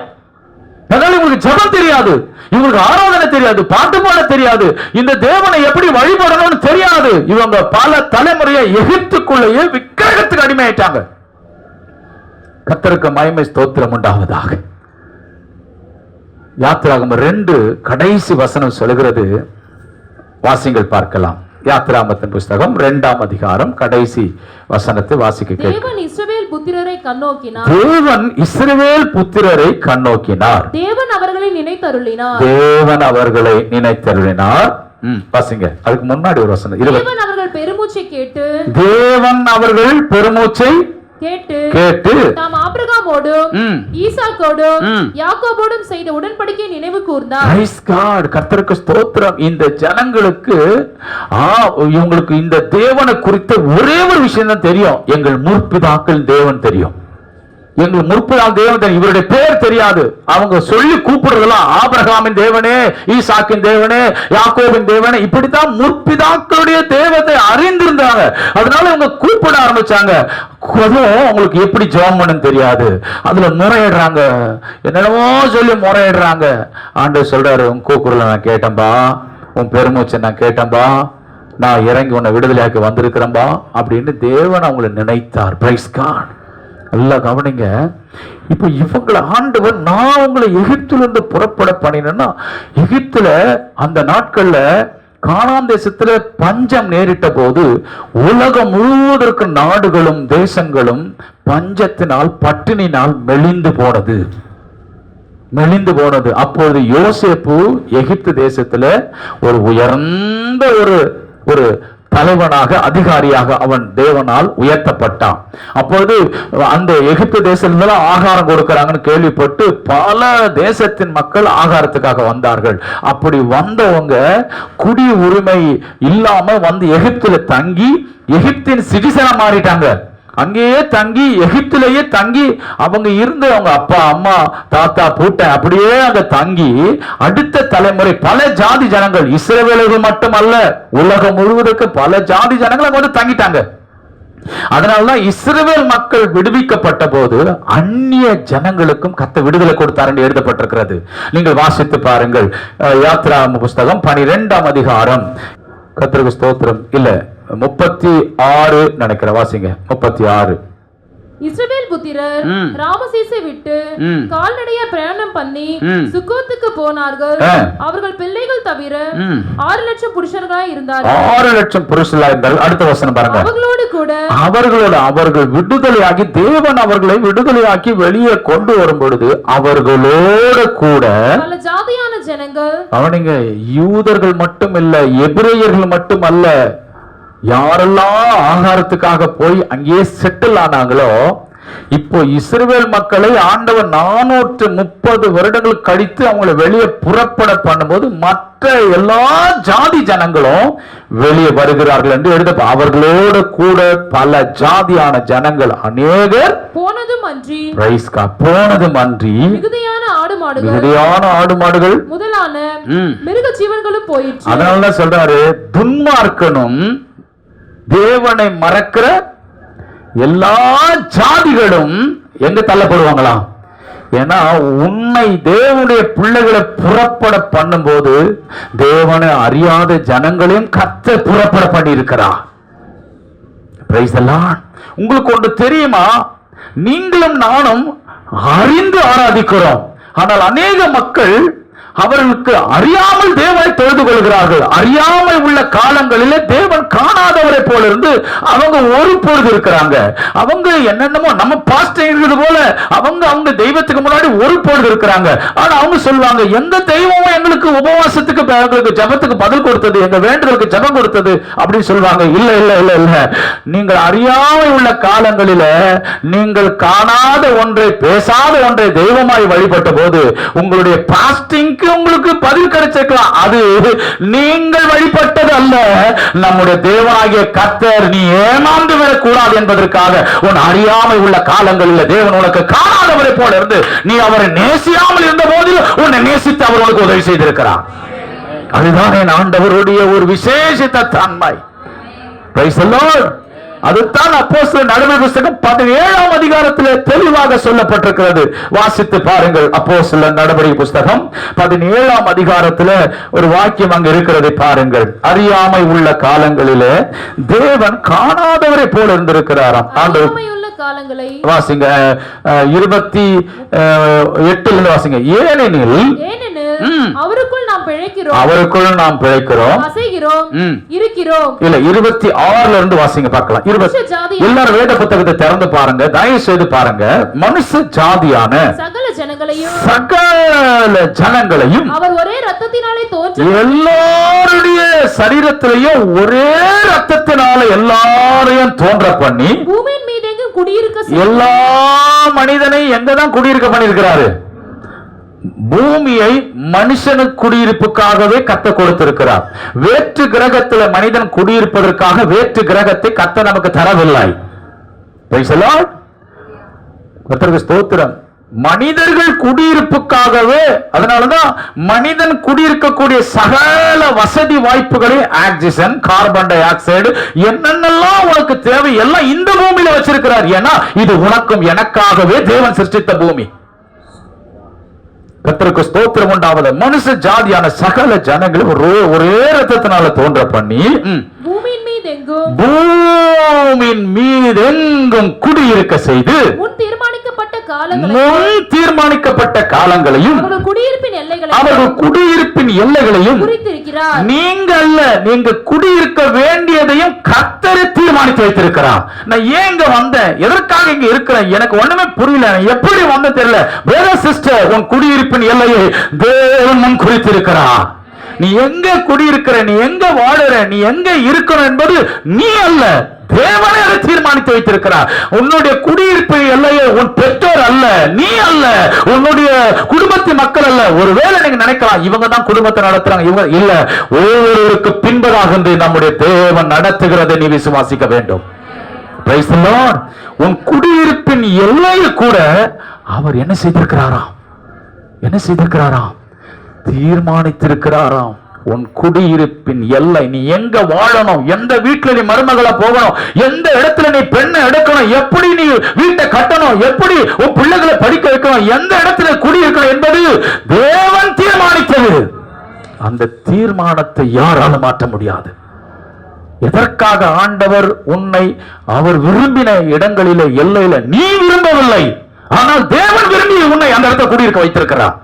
அதனால இவங்களுக்கு ஜெபம் தெரியாது, இவங்களுக்கு ஆராதனை தெரியாது, பாட்டு பாட தெரியாது, இந்த தேவனை எப்படி வழிபடணும்னு தெரியாது. இவங்க பல தலைமுறையா எகிப்துக்குள்ளேயே விக்கிரகத்துக்கு அடிமையாயிட்டாங்க. கர்த்தருக்கு மகிமை ஸ்தோத்திரம் உண்டாவதாக. யாத்திராகமம் 2 கடைசி வசனம் சொல்கிறது, வாசிங்கள் பார்க்கலாம். யாத்திராகமத்தின் புத்தகம் 2ஆம் அதிகாரம் கடைசி வசனத்தை வாசிக்க. தேவன் இஸ்ரவேல் புத்திரரை கண்ணோக்கினார். தேவன் இஸ்ரவேல் புத்திரரை கண்ணோக்கினார். தேவன் அவர்களை நினைத்தருளினார். தேவன் அவர்களை நினைத்தருளினார். வாசிங்க. அதுக்கு முன்னாடி ஒரு வசனம். தேவன் அவர்கள் பெருமூச்சை கேட்டு, தேவன் அவர்கள் பெருமூச்சை கேட்டு தாம் ஆபிரகாமோடும் ஈசாக்கோடும் யாக்கோபோடும் செய்த உடன்படிக்கையை நினைவு கூர்ந்தார். Praise God. கர்த்தருக்கு ஸ்தோத்திரம். இந்த ஜனங்களுக்கு இவங்களுக்கு இந்த தேவனை குறித்த ஒரே ஒரு விஷயம் தான் தெரியும். எங்கள் முற்பிதாக்கள் தேவன் தெரியும், எங்கள் முற்பிதாக்கள் தேவன் தெரியும். இவருடைய பேர் தெரியாது. அவங்க சொல்லி கூப்பிடுறதெல்லாம் ஆபிரகாமின் தேவனே, ஈசாக்கின் தேவனே, யாக்கோபின் தேவனே, இப்படித்தான் முற்பிதாக்களுடைய தேவத்தை அறிந்திருந்தாங்க. அதனால இவங்க கூப்பிட ஆரம்பிச்சாங்க. அவங்களுக்கு எப்படி ஜெபம் பண்ண தெரியாது. அதுல முறையிடுறாங்க, என்னென்னமோ சொல்லி முறையிடுறாங்க. ஆண்டவர் சொல்றாரு, உன் கூக்குரல நான் கேட்டேன்பா, உன் பெருமூச்சை நான் கேட்டேன்பா, நான் இறங்கி உன்னை விடுதலையாக்கி வந்திருக்கிறேன்பா அப்படின்னு தேவன் அவங்களை நினைத்தார். Praise God. எல்லாம் கவனிங்க. இப்ப இவங்களை ஆண்டவர், நான் உங்களை எகிப்திலிருந்து புறப்பட பண்ணினா, எகிப்துல அந்த நாட்கள்ல கானான் தேசத்துல பஞ்சம் நேரிட்ட போது உலகம் முழுவதற்கு நாடுகளும் தேசங்களும் பஞ்சத்தினால், பட்டினினால் மெலிந்து போனது. அப்பொழுது யோசேப்பு எகிப்து தேசத்துல ஒரு உயர்ந்த ஒரு தலைவனாக அதிகாரியாக அவன் தேவனால் உயர்த்தப்பட்டான். அப்போது அந்த எகிப்து தேசத்துல ஆகாரம் கொடுக்கறாங்கன்னு கேள்விப்பட்டு பல தேசத்தின் மக்கள் ஆகாரத்துக்காக வந்தார்கள். அப்படி வந்தவங்க குடி உரிமை இல்லாம வந்து எகிப்துல தங்கி எகிப்தின் சிட்டிசனா மாறிட்டாங்க. அங்கேயே தங்கி எகிப்திலேயே தங்கி அவங்க இருந்து அவங்க அப்பா அம்மா தாத்தா பூட்டன் அப்படியே அங்க தங்கி அடுத்த தலைமுறை பல ஜாதி ஜனங்கள், இஸ்ரவேலர்கள் மட்டுமல்ல உலகம் முழுவதுக்கு பல ஜாதி ஜனங்கள் அங்க வந்து தங்கிட்டாங்க. அதனாலதான் இஸ்ரவேல் மக்கள் விடுவிக்கப்பட்ட போது அந்நிய ஜனங்களுக்கும் கர்த்தர் விடுதலை கொடுத்தார் என்று எழுதப்பட்டிருக்கிறது. நீங்கள் வாசித்து பாருங்கள். யாத்ராகம புஸ்தகம் 12ஆம் அதிகாரம். கர்த்தருக்கு ஸ்தோத்திரம். இல்ல 36 நினைக்கிற, வாசிங்க 36. இஸ்ரவேல் புத்திரர் ராமசேசை விட்டு கால்நடையா பிரயாணம் பண்ணி சுக்கோத்துக்கு போனார்கள். அவர்கள் பிள்ளைகள் தவிர 6 லட்சம் புருஷர்களாய் இருந்தார்கள். 6 லட்சம் புருஷர்களாய் இருந்தார்கள். அடுத்த வசனம் பாருங்க. அவர்கள் விடுதலையாகி தேவன் அவர்களை விடுதலையாக்கி வெளியே கொண்டு வரும் பொழுது அவர்களோடு கூட பல ஜாதியான ஜனங்கள், அவனுங்க யூதர்கள் மட்டும் இல்ல, எபிரேயர்கள் மட்டும் அல்ல, யாரெல்லாம் ஆகாரத்துக்காக போய் அங்கேயே செட்டில் ஆனாங்களோ, இப்போ இஸ்ரவேல் மக்களை ஆண்டவர் 430 வருடங்கள் கழித்து அவங்களை வெளியே புறப்பட பண்ணும்போது மற்ற எல்லா ஜாதி ஜனங்களும் வெளியே வருகிறார்கள் என்று எழுத. அவர்களோடு கூட பல ஜாதியான ஜனங்கள் அநேகர் போனதும் அன்றி மிகுதியான ஆடு மாடுகள் முதலான மிருக ஜீவன்களும் போயிற்று. அதனால சொல்றாரு, துன்மார்க்கனும் தேவனை மறக்கிற எல்லா ஜாதிகளும் எங்க தள்ளப்படுவாங்களாம். ஏன்னா உன்னை தேவனுடைய பிள்ளைகளை புறப்பட பண்ணும்போது தேவனை அறியாத ஜனங்களையும் கர்த்தர் புறப்பட பண்ணி இருக்கிறார். உங்களுக்கு ஒன்று தெரியுமா? நீங்களும் நானும் அறிந்து ஆராதிக்கிறோம். ஆனால் அநேக மக்கள் அவர்களுக்கு அறியாமல் தேவனை தொழுது கொள்கிறார்கள். அறியாமல் உள்ள காலங்களிலே தேவன் காணாதவரை போல இருந்து அவங்க ஒரு பொழுது இருக்கிறாங்க. அவங்க என்னென்னமோ நம்ம பாஸ்டர் இருக்கிறது போல அவங்க தெய்வத்துக்கு முன்னாடி ஒரு பொழுது இருக்கிறாங்க. ஆனா அவங்க சொல்லுவாங்க, எந்த தெய்வமும் எங்களுக்கு உபவாசத்துக்கு எங்களுக்கு ஜபத்துக்கு பதில் கொடுத்தது, எங்க வேண்டுதலுக்கு ஜபம் கொடுத்தது அப்படின்னு சொல்லுவாங்க. இல்ல இல்ல இல்ல இல்ல, நீங்கள் அறியாமல் உள்ள காலங்களில நீங்கள் காணாத ஒன்றை, பேசாத ஒன்றை தெய்வமாய் வழிபட்ட போது உங்களுடைய பாஸ்டிங் உங்களுக்கு பதில் கிடைச்சிருக்கலாம். அது நீங்கள் வழிபட்டது அல்ல. நம்முடைய தேவனாகிய கர்த்தர் நீ ஏமாந்து விடக் கூடாது என்பதற்காக உன் அறியாமல் உள்ள காலங்களில் தேவன் உனக்கு காணாதவரை போல இருந்து நீ அவரை நேசியாமல் இருந்த போதில் உன்னை நேசித்து அவர் உனக்கு உதவி செய்திருக்கிறார். அதுதான் என் ஆண்டவருடைய ஒரு விசேஷித்த தன்மை. Price the Lord. அதுதான் அப்போஸ்தலர் நடவடிக்கை புத்தகம் 17ஆம் அதிகாரத்தில் தெளிவாக சொல்லப்பட்டிருக்கிறது. வாசித்து பாருங்கள். அப்போஸ்தலர் நடவடிக்கை புத்தகம் 17ஆம் அதிகாரத்தில் ஒரு வாக்கியம் அங்க இருக்கிறது பாருங்கள். அறியாமை உள்ள காலங்களிலே தேவன் காணாதவரை போல இருந்திருக்கிறாராம். ஆண்டவர் வாசிங்க 28 வாசிங்க. ஏனெனில் அவருக்குள் நாம் பிழைக்கிறோம் இருக்கிறோம். இல்ல 26 இருந்து வாசிங்க பார்க்கலாம். எல்லாரும் வேத புத்தகத்தை திறந்து பாருங்க, தயவு செய்து பாருங்க. மனுஷ ஜாதியான சகல ஜனங்களையும் அவர் ஒரே ரத்தத்தினாலே தோன்றி எல்லாருடைய சரீரத்திலையும் ஒரே ரத்தத்தினால எல்லாரையும் தோன்ற பண்ணி பூமியின் மீது எங்கும் குடியிருக்க எல்லா மனிதனையும் எங்கதான் குடியிருக்க பண்ணிருக்கிறாரு? பூமியை மனுஷனுக்கு குடியிருப்புக்காகவே கர்த்தர் கொடுத்திருக்கிறார். வேற்று கிரகத்தில் மனிதன் குடியிருப்பதற்காக வேற்று கிரகத்தை கர்த்தர் நமக்கு தரவில்லை. கர்த்தருக்கு ஸ்தோத்திரம். மனிதர்கள் குடியிருப்புக்காகவே, அதனாலதான் மனிதன் குடியிருக்கக்கூடிய சகல வசதி வாய்ப்புகளை, ஆக்சிஜன், கார்பன் டை ஆக்சைடு, என்னென்னலாம் உனக்கு தேவை எல்லாம் இந்த பூமியில வச்சிருக்கிறார். ஏன்னா இது உனக்கும் எனக்காகவே தேவன் சிருஷ்டித்த பூமி. கர்த்தருக்கு ஸ்தோத்திரம் உண்டாவது. மனுஷ ஜாதியான சகல ஜனங்களும் ஒரே ரத்தத்தினால தோன்ற பண்ணி பூமியின் மீது எங்கும் குடியிருக்க செய்து முன் தீர்மானிக்கப்பட்ட காலங்களையும் அவர்கள் குடியிருப்பின் எல்லைகளையும் நீங்க குடியிருக்க வேண்டியதையும் கர்த்தர் தீர்மானித்து வைத்திருக்கிறார். நான் ஏங்க வந்தேன், எதற்காக இங்க இருக்கிறேன், எனக்கு ஒண்ணுமே புரியல, எப்படி வந்த தெரியல. பிரதர் சிஸ்டர், உன் குடியிருப்பின் எல்லையை தேவன் முன் குறித்திருக்கிறார். நீ எங்க குடியிருக்கிற, நீ எங்க வாழுற, நீ எங்க இருக்கணும் என்பது நீ அல்ல, தேவனே அதை தீர்மானித்து வைத்திருக்கிறார். உன்னுடைய குடியிருப்பு எல்லையே உன் பெற்றோர் அல்ல, நீ அல்ல, உன்னுடைய குடும்பத்தின் மக்கள் அல்ல. ஒருவேளை நீங்க நினைக்கலாம் இவங்க தான் குடும்பத்தை நடத்துறாங்க, இவங்க இல்ல. ஒவ்வொருவருக்கு பின்பதாக நம்முடைய தேவன் நடத்துகிறதை நீ விசுவாசிக்க வேண்டும். Praise the Lord. உன் குடியிருப்பின் எல்லையில் கூட அவர் என்ன செய்திருக்கிறாராம், என்ன செய்திருக்கிறாராம், தீர்மானித்திருக்கிறாராம். உன் குடியிருப்பின் எல்லை, நீ எங்க வாழணும், எந்த வீட்டுல நீ மருமகளா போகணும், எந்த இடத்துல நீ பெண்ணை எடுக்கணும், எப்படி நீ வீட்டை கட்டணும், எப்படி உன் பிள்ளைகளை படிக்க வைக்கணும், எந்த இடத்துல குடியிருக்கணும் என்பது தேவன் தீர்மானித்தது. அந்த தீர்மானத்தை யாராலும் மாற்ற முடியாது. எதற்காக ஆண்டவர் உன்னை அவர் விரும்பின இடங்களிலே எல்லையில நீ விரும்பவில்லை, ஆனால் தேவன் விரும்பி உன்னை அந்த இடத்துல குடியிருக்க வைத்திருக்கிறார்.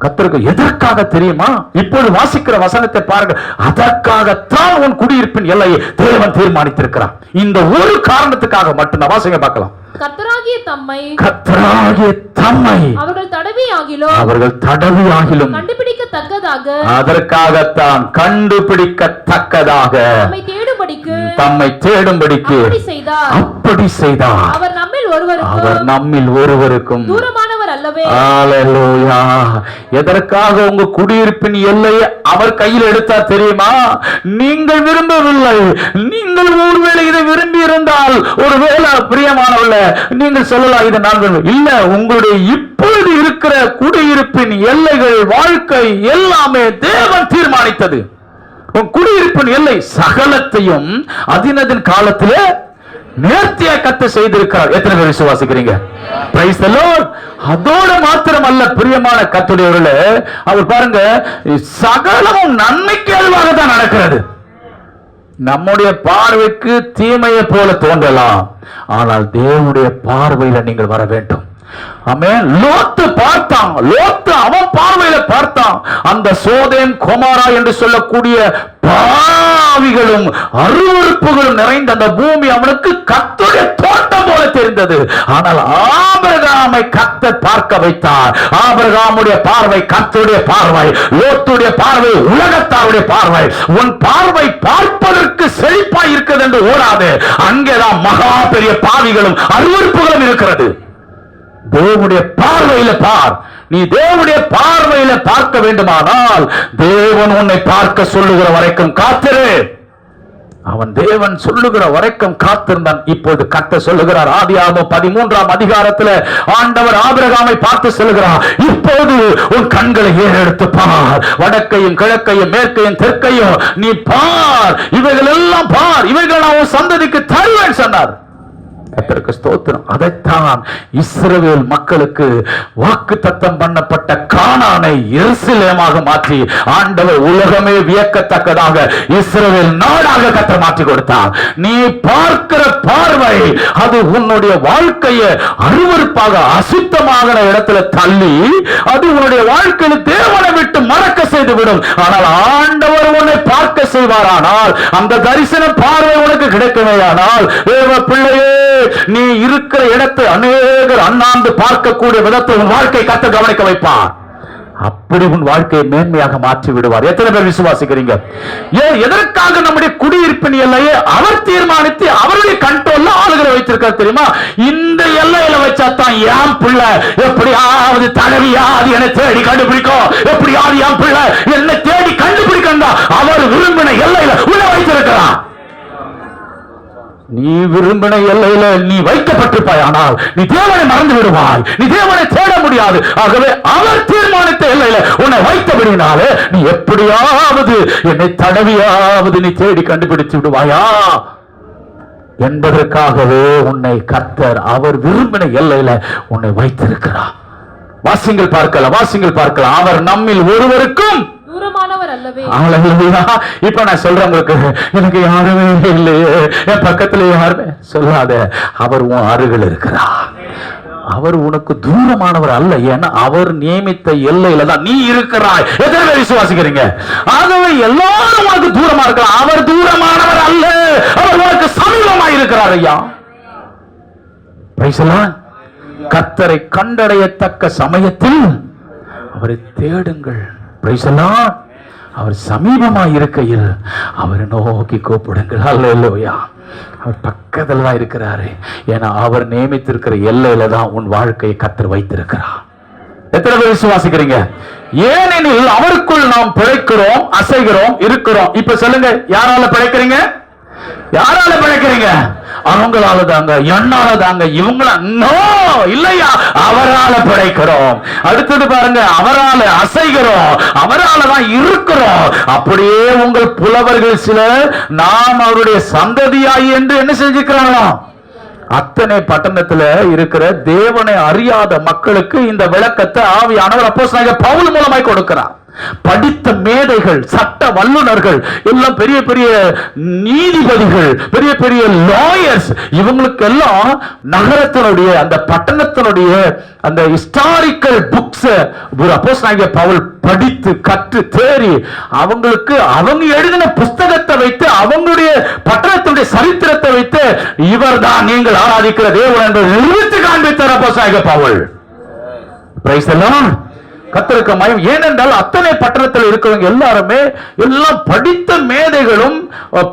கர்த்தருக்கு எதற்காக தெரியுமா? இப்போது வாசிக்கிற வசனத்தை பாருங்க. அதற்காகத்தான் உன் குடியிருப்பின் எல்லையை தேவன் தீர்மானித்திருக்கிறார். இந்த ஒரு காரணத்துக்காக மட்டும்தான். வாசிங்க பார்க்கலாம். கர்த்தராகிய தம்மை அவர்கள் தடவியாகிலும் கண்டுபிடிக்கத்தக்கதாக, அதற்காகத்தான் கண்டுபிடிக்கத்தக்கதாக தம்மை தேடும்படிக்கு அப்படி செய்தார். அவர் நம்மில் ஒருவருக்கும் தூரமானவர் அல்லவே. ஹல்லேலூயா. எதற்காக உங்க குடியிருப்பின் எல்லையை அவர் கையில் எடுத்தார் தெரியுமா? நீங்கள் விரும்பவில்லை. நீங்கள் ஒருவேளை இதை விரும்பி இருந்தால், ஒருவேளை பிரியமானவர்களே, நீங்கள் சொல்லலாம் இது நான் இல்ல. உங்களுடைய இப்பொழுது இருக்கிற குடியிருப்பின் எல்லைகள், வாழ்க்கை எல்லாமே தேவன் தீர்மானித்தது. உன் குடியிருப்பின் எல்லை சகலத்தையும் அதினதின் காலத்திலே நேர்த்தியா கத்த செய்திருக்கிறார். எத்தனை பேர் விசுவாசிக்கிறீங்க? Praise the lord. அதோடு மாத்திரம் அல்ல பிரியமான கர்த்தருடையவர்களே, அவர் பாருங்க, சகலமும் நன்மைக்கு ஏதுவாக தான் நடக்கிறது. நம்முடைய பார்வைக்கு தீமையை போல தோன்றலாம், ஆனால் தேவனுடைய பார்வையில நீங்கள் வர வேண்டும். ஆமென். லோத்து பார்த்தான், லோத்து அவன் பார்வையில பார்த்தான். அந்த சோதேம் கொமாரா என்று சொல்லக்கூடிய பாவிகளும் அருவருப்புகளும் நிறைந்த அந்த பூமி அவனுக்கு கர்த்தருடைய தோட்டம் போல தெரிந்தது. ஆனால் ஆபிரகாமை கர்த்தர் பார்க்க வைத்தார். ஆபிரகாமுடைய பார்வை கர்த்தருடைய பார்வை, லோத்துடைய பார்வை உலகத்தாருடைய பார்வை. உன் பார்வை பார்ப்பதற்கு செழிப்பாய் இருக்கிறது என்று ஓடாது. அங்கேதான் மகா பெரிய பாவிகளும் அருவருப்புகளும் இருக்கிறது. தேவனுடைய பார்வையில பார். நீ தேவனுடைய பார்வையில பார்க்க வேண்டுமானால் தேவன் உன்னை பார்க்க சொல்லுகிற வரைக்கும் காத்திரு. அவன் தேவன் சொல்லுகிற வரைக்கும் காத்திருந்தான். இப்போது கர்த்தர் சொல்லுகிறார். ஆதியாகமம் 13ஆம் அதிகாரத்தில் ஆண்டவர் ஆபிரகாமை பார்த்து சொல்லுகிறார், இப்போது உன் கண்களை ஏறெடுத்து பார், வடக்கையும் கிழக்கையும் மேற்கையும் தெற்கையும் நீ பார், இவைகள் எல்லாம் பார், இவைகள் நான் உன் சந்ததிக்கு தருவேன் சொன்னார். கர்த்தருக்கு ஸ்தோத்திரம். அதைத்தான் இஸ்ரவேல் மக்களுக்கு வாக்குத்தத்தம் பண்ணப்பட்ட கானானை எருசலேமாக மாற்றி ஆண்டவர் உலகமே வியக்கத்தக்கதாக இஸ்ரவேல் நாடாக கர்த்தர் மாற்றி கொடுத்தார். நீ பார்க்கிற பார்வை அது உன்னுடைய வாழ்க்கையை அருவருப்பாக அசுத்தமாக இடத்துல தள்ளி அது உன்னுடைய வாழ்க்கையில் தேவனை விட்டு மறக்க செய்துவிடும். ஆனால் ஆண்டவர் உன்னை பார்க்க செய்வாரானால், அந்த தரிசன பார்வை உனக்கு கிடைக்குமேயானால், தேவ பிள்ளையே, நீ இருக்கிற இடத்தை அநேகர் அண்ணாந்து பார்க்கக்கூடிய விதத்தை உன் வாழ்க்கை கர்த்தர் கவனிக்க வைப்பார். அப்படி உன் வாழ்க்கையை மேன்மையாக மாற்றி விடுவார். எத்தனை பேர் விசுவாசிக்கிறீங்க? எதற்காக நம்முடைய குடியிருப்பின் எல்லையை அவர் தீர்மானித்து அவருடைய கண்ட்ரோல்ல ஆளுகளை வைத்திருக்கார் தெரியுமா? இந்த எல்லையில வச்சாதான் என் பிள்ளை எப்படியாவது தடவியாது என்னை தேடி கண்டுபிடிக்கும், எப்படியாவது என் பிள்ளை என்னை தேடி கண்டுபிடிக்கா அவர் விரும்பின எல்லையில உள்ள வைத்திருக்கிறார். நீ விரும்பின எல்லையில நீ வைக்கப்பட்டிருப்பாய், ஆனால் நீ தேவனை மறந்து விடுவாய், நீ தேவனை தேட முடியாது. ஆகவே அவர் தீர்மானித்த எல்லையில உன்னை வைத்தபடினாலே நீ எப்படியாவது என்னை தடவியாவது நீ தேடி கண்டுபிடிச்சு விடுவாயா என்பதற்காகவே உன்னை கர்த்தர் அவர் விரும்பின எல்லையில உன்னை வைத்திருக்கிறார். வாசிங்கள் பார்க்கலாம், வாசிங்கள் பார்க்கலாம். அவர் நம்மில் ஒருவருக்கும் தூரமானவர் அல்லவே. இப்ப நான் சொல்றேன் உங்களுக்கு, எனக்கு யாருமே இல்லையே, என் பக்கத்துல யாருமே சொல்லாத. அவர் உன் அருகில் இருக்கிறார். அவர் உனக்கு தூரமானவர் அல்ல. ஏன்னா அவர் நியமித்த எல்லையில தான் நீ இருக்கிறாய். எத்தனை பேர் விசுவாசிக்கிறீங்க? ஆகவே எல்லாரும் உனக்கு தூரமா இருக்கிறார். அவர் தூரமானவர் அல்ல, அவர் உனக்கு சமீபமா இருக்கிறார். ஐயா, கர்த்தரை கண்டடையத்தக்க சமயத்தில் அவரை தேடுங்கள். Price the Lord. அவர் சமீபமாய் இருக்கையில் அவரை நோக்கி கூப்பிடுங்கள். ஹல்லேலூயா. அவர் பக்கத்துல தான் இருக்கிறாரு. ஏன்னா அவர் நியமித்திருக்கிற எல்லையில தான் உன் வாழ்க்கையை கர்த்தர் வைத்திருக்கிறார். எத்தனை பேர் விசுவாசிக்கிறீங்க? ஏனெனில் அவருக்குள் நாம் பிழைக்கிறோம், அசைகிறோம், இருக்கிறோம். இப்ப சொல்லுங்க, யாரால பிழைக்கிறீங்க? யாரால பிழைக்கிறீங்க? அவங்களால தாங்க, என்னால தாங்க, இவங்கள இல்லையா, அவரால பிழைக்கிறோம். அடுத்தது பாருங்க, அவரால அசைகிறோம், அவரால தான் இருக்கிறோம். அப்படியே உங்கள் புலவர்கள் சிலர் நாம் அவருடைய சந்ததியாய் என்று என்ன செஞ்சுக்கிறாங்களா? அத்தனை பட்டணத்துல இருக்கிற தேவனை அறியாத மக்களுக்கு இந்த விளக்கத்தை ஆவியானவர் அப்போஸ்தலனாகிய பவுல் மூலமாய் கொடுக்கிறார். படித்த மேதைகள், சட்ட வல்லுநர்கள், எல்லாம் பெரிய பெரிய நீதிபதிகள், பெரிய பெரிய லாயர்ஸ், இவங்களுக்கு எல்லாம் நகரத்தினுடைய அந்த பட்டணத்தினுடைய அந்த ஹிஸ்டாரிக்கல் புக்ஸ் ஒரு அப்போஸ்தலனாகிய பவுல் படித்து கற்று தேறி அவங்களுக்கு அவங்க எழுதின புஸ்தகத்தை வைத்து அவங்களுடைய பட்டணத்தினுடைய சரித்திரத்தை வைத்து இவர்தான் நீங்கள் ஆராதிக்கிற தேவன் என்று நிரூபித்து காண்பித்தார் அப்போஸ்தலனாகிய பவுல். Price the Lord. கர்த்தருக்கு மகிமை. ஏனென்றால் அத்தனை பட்டணத்தில் இருக்கிறவங்க எல்லாருமே எல்லாம் படித்த மேதைகளும்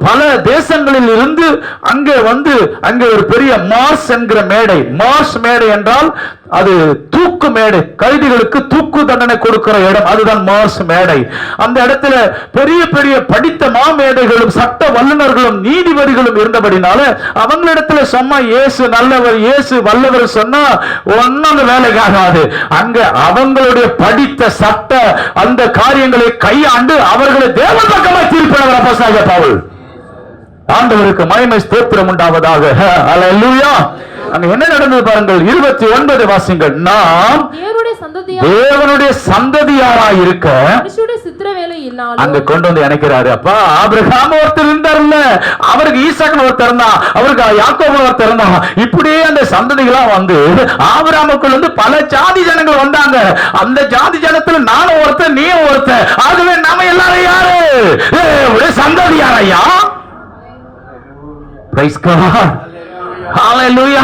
பல தேசங்களில் இருந்து அங்கே வந்து அங்கே ஒரு பெரிய மார்ஸ் என்கிற மேடை. மார்ஸ் மேடை என்றால் அது தூக்கு மேடை, கைதிகளுக்கு தூக்கு தண்டனை கொடுக்கிற இடம், அதுதான் மார்ஸ் மேடை. அந்த இடத்துல பெரிய பெரிய படித்த மாமேதைகளும் சட்ட வல்லுநர்களும் நீதிபதிகளும் இருந்தபடினால அவங்களிடத்துல சொன்னா இயேசு நல்லவர், இயேசு வல்லவர் சொன்னா ஒன்னும் வேலைக்கு ஆகாது. அங்க அவங்களுடைய படித்த சட்ட அந்த காரியங்களை கையாண்டு அவர்களை தேவன் பக்கமாய் திருப்பினவர் அப்போஸ்தலனாகிய பவுல். ஆண்டவருக்கு மகிமை ஸ்தோத்திரம் உண்டாவதாக. ஹல்லேலூயா. அங்க என்ன நடந்தது பாருங்கள், 29 வாசிங்கள். நாம் தேவனுடைய சந்ததியாராய் இருக்க அங்க கொண்டு வந்து இணைக்கிறாரு. அப்பா ஆபிரகாம் ஒருத்தர் இருந்தார்ல, அவருக்கு ஈசாக்கு ஒருத்தர் இருந்தான், அவருக்கு யாக்கோபு ஒருத்தர் இருந்தான். இப்படியே அந்த சந்ததிகளா வந்து ஆபிரகாமுக்குள்ள வந்து பல ஜாதி ஜனங்கள் வந்தாங்க. அந்த ஜாதி ஜனத்துல நானும் ஒருத்தர், நீயும் ஒருத்தர். ஆகவே நாம எல்லாரும் யாரு? சந்ததியாரையா? Praise God. ஹல்லேலூயா.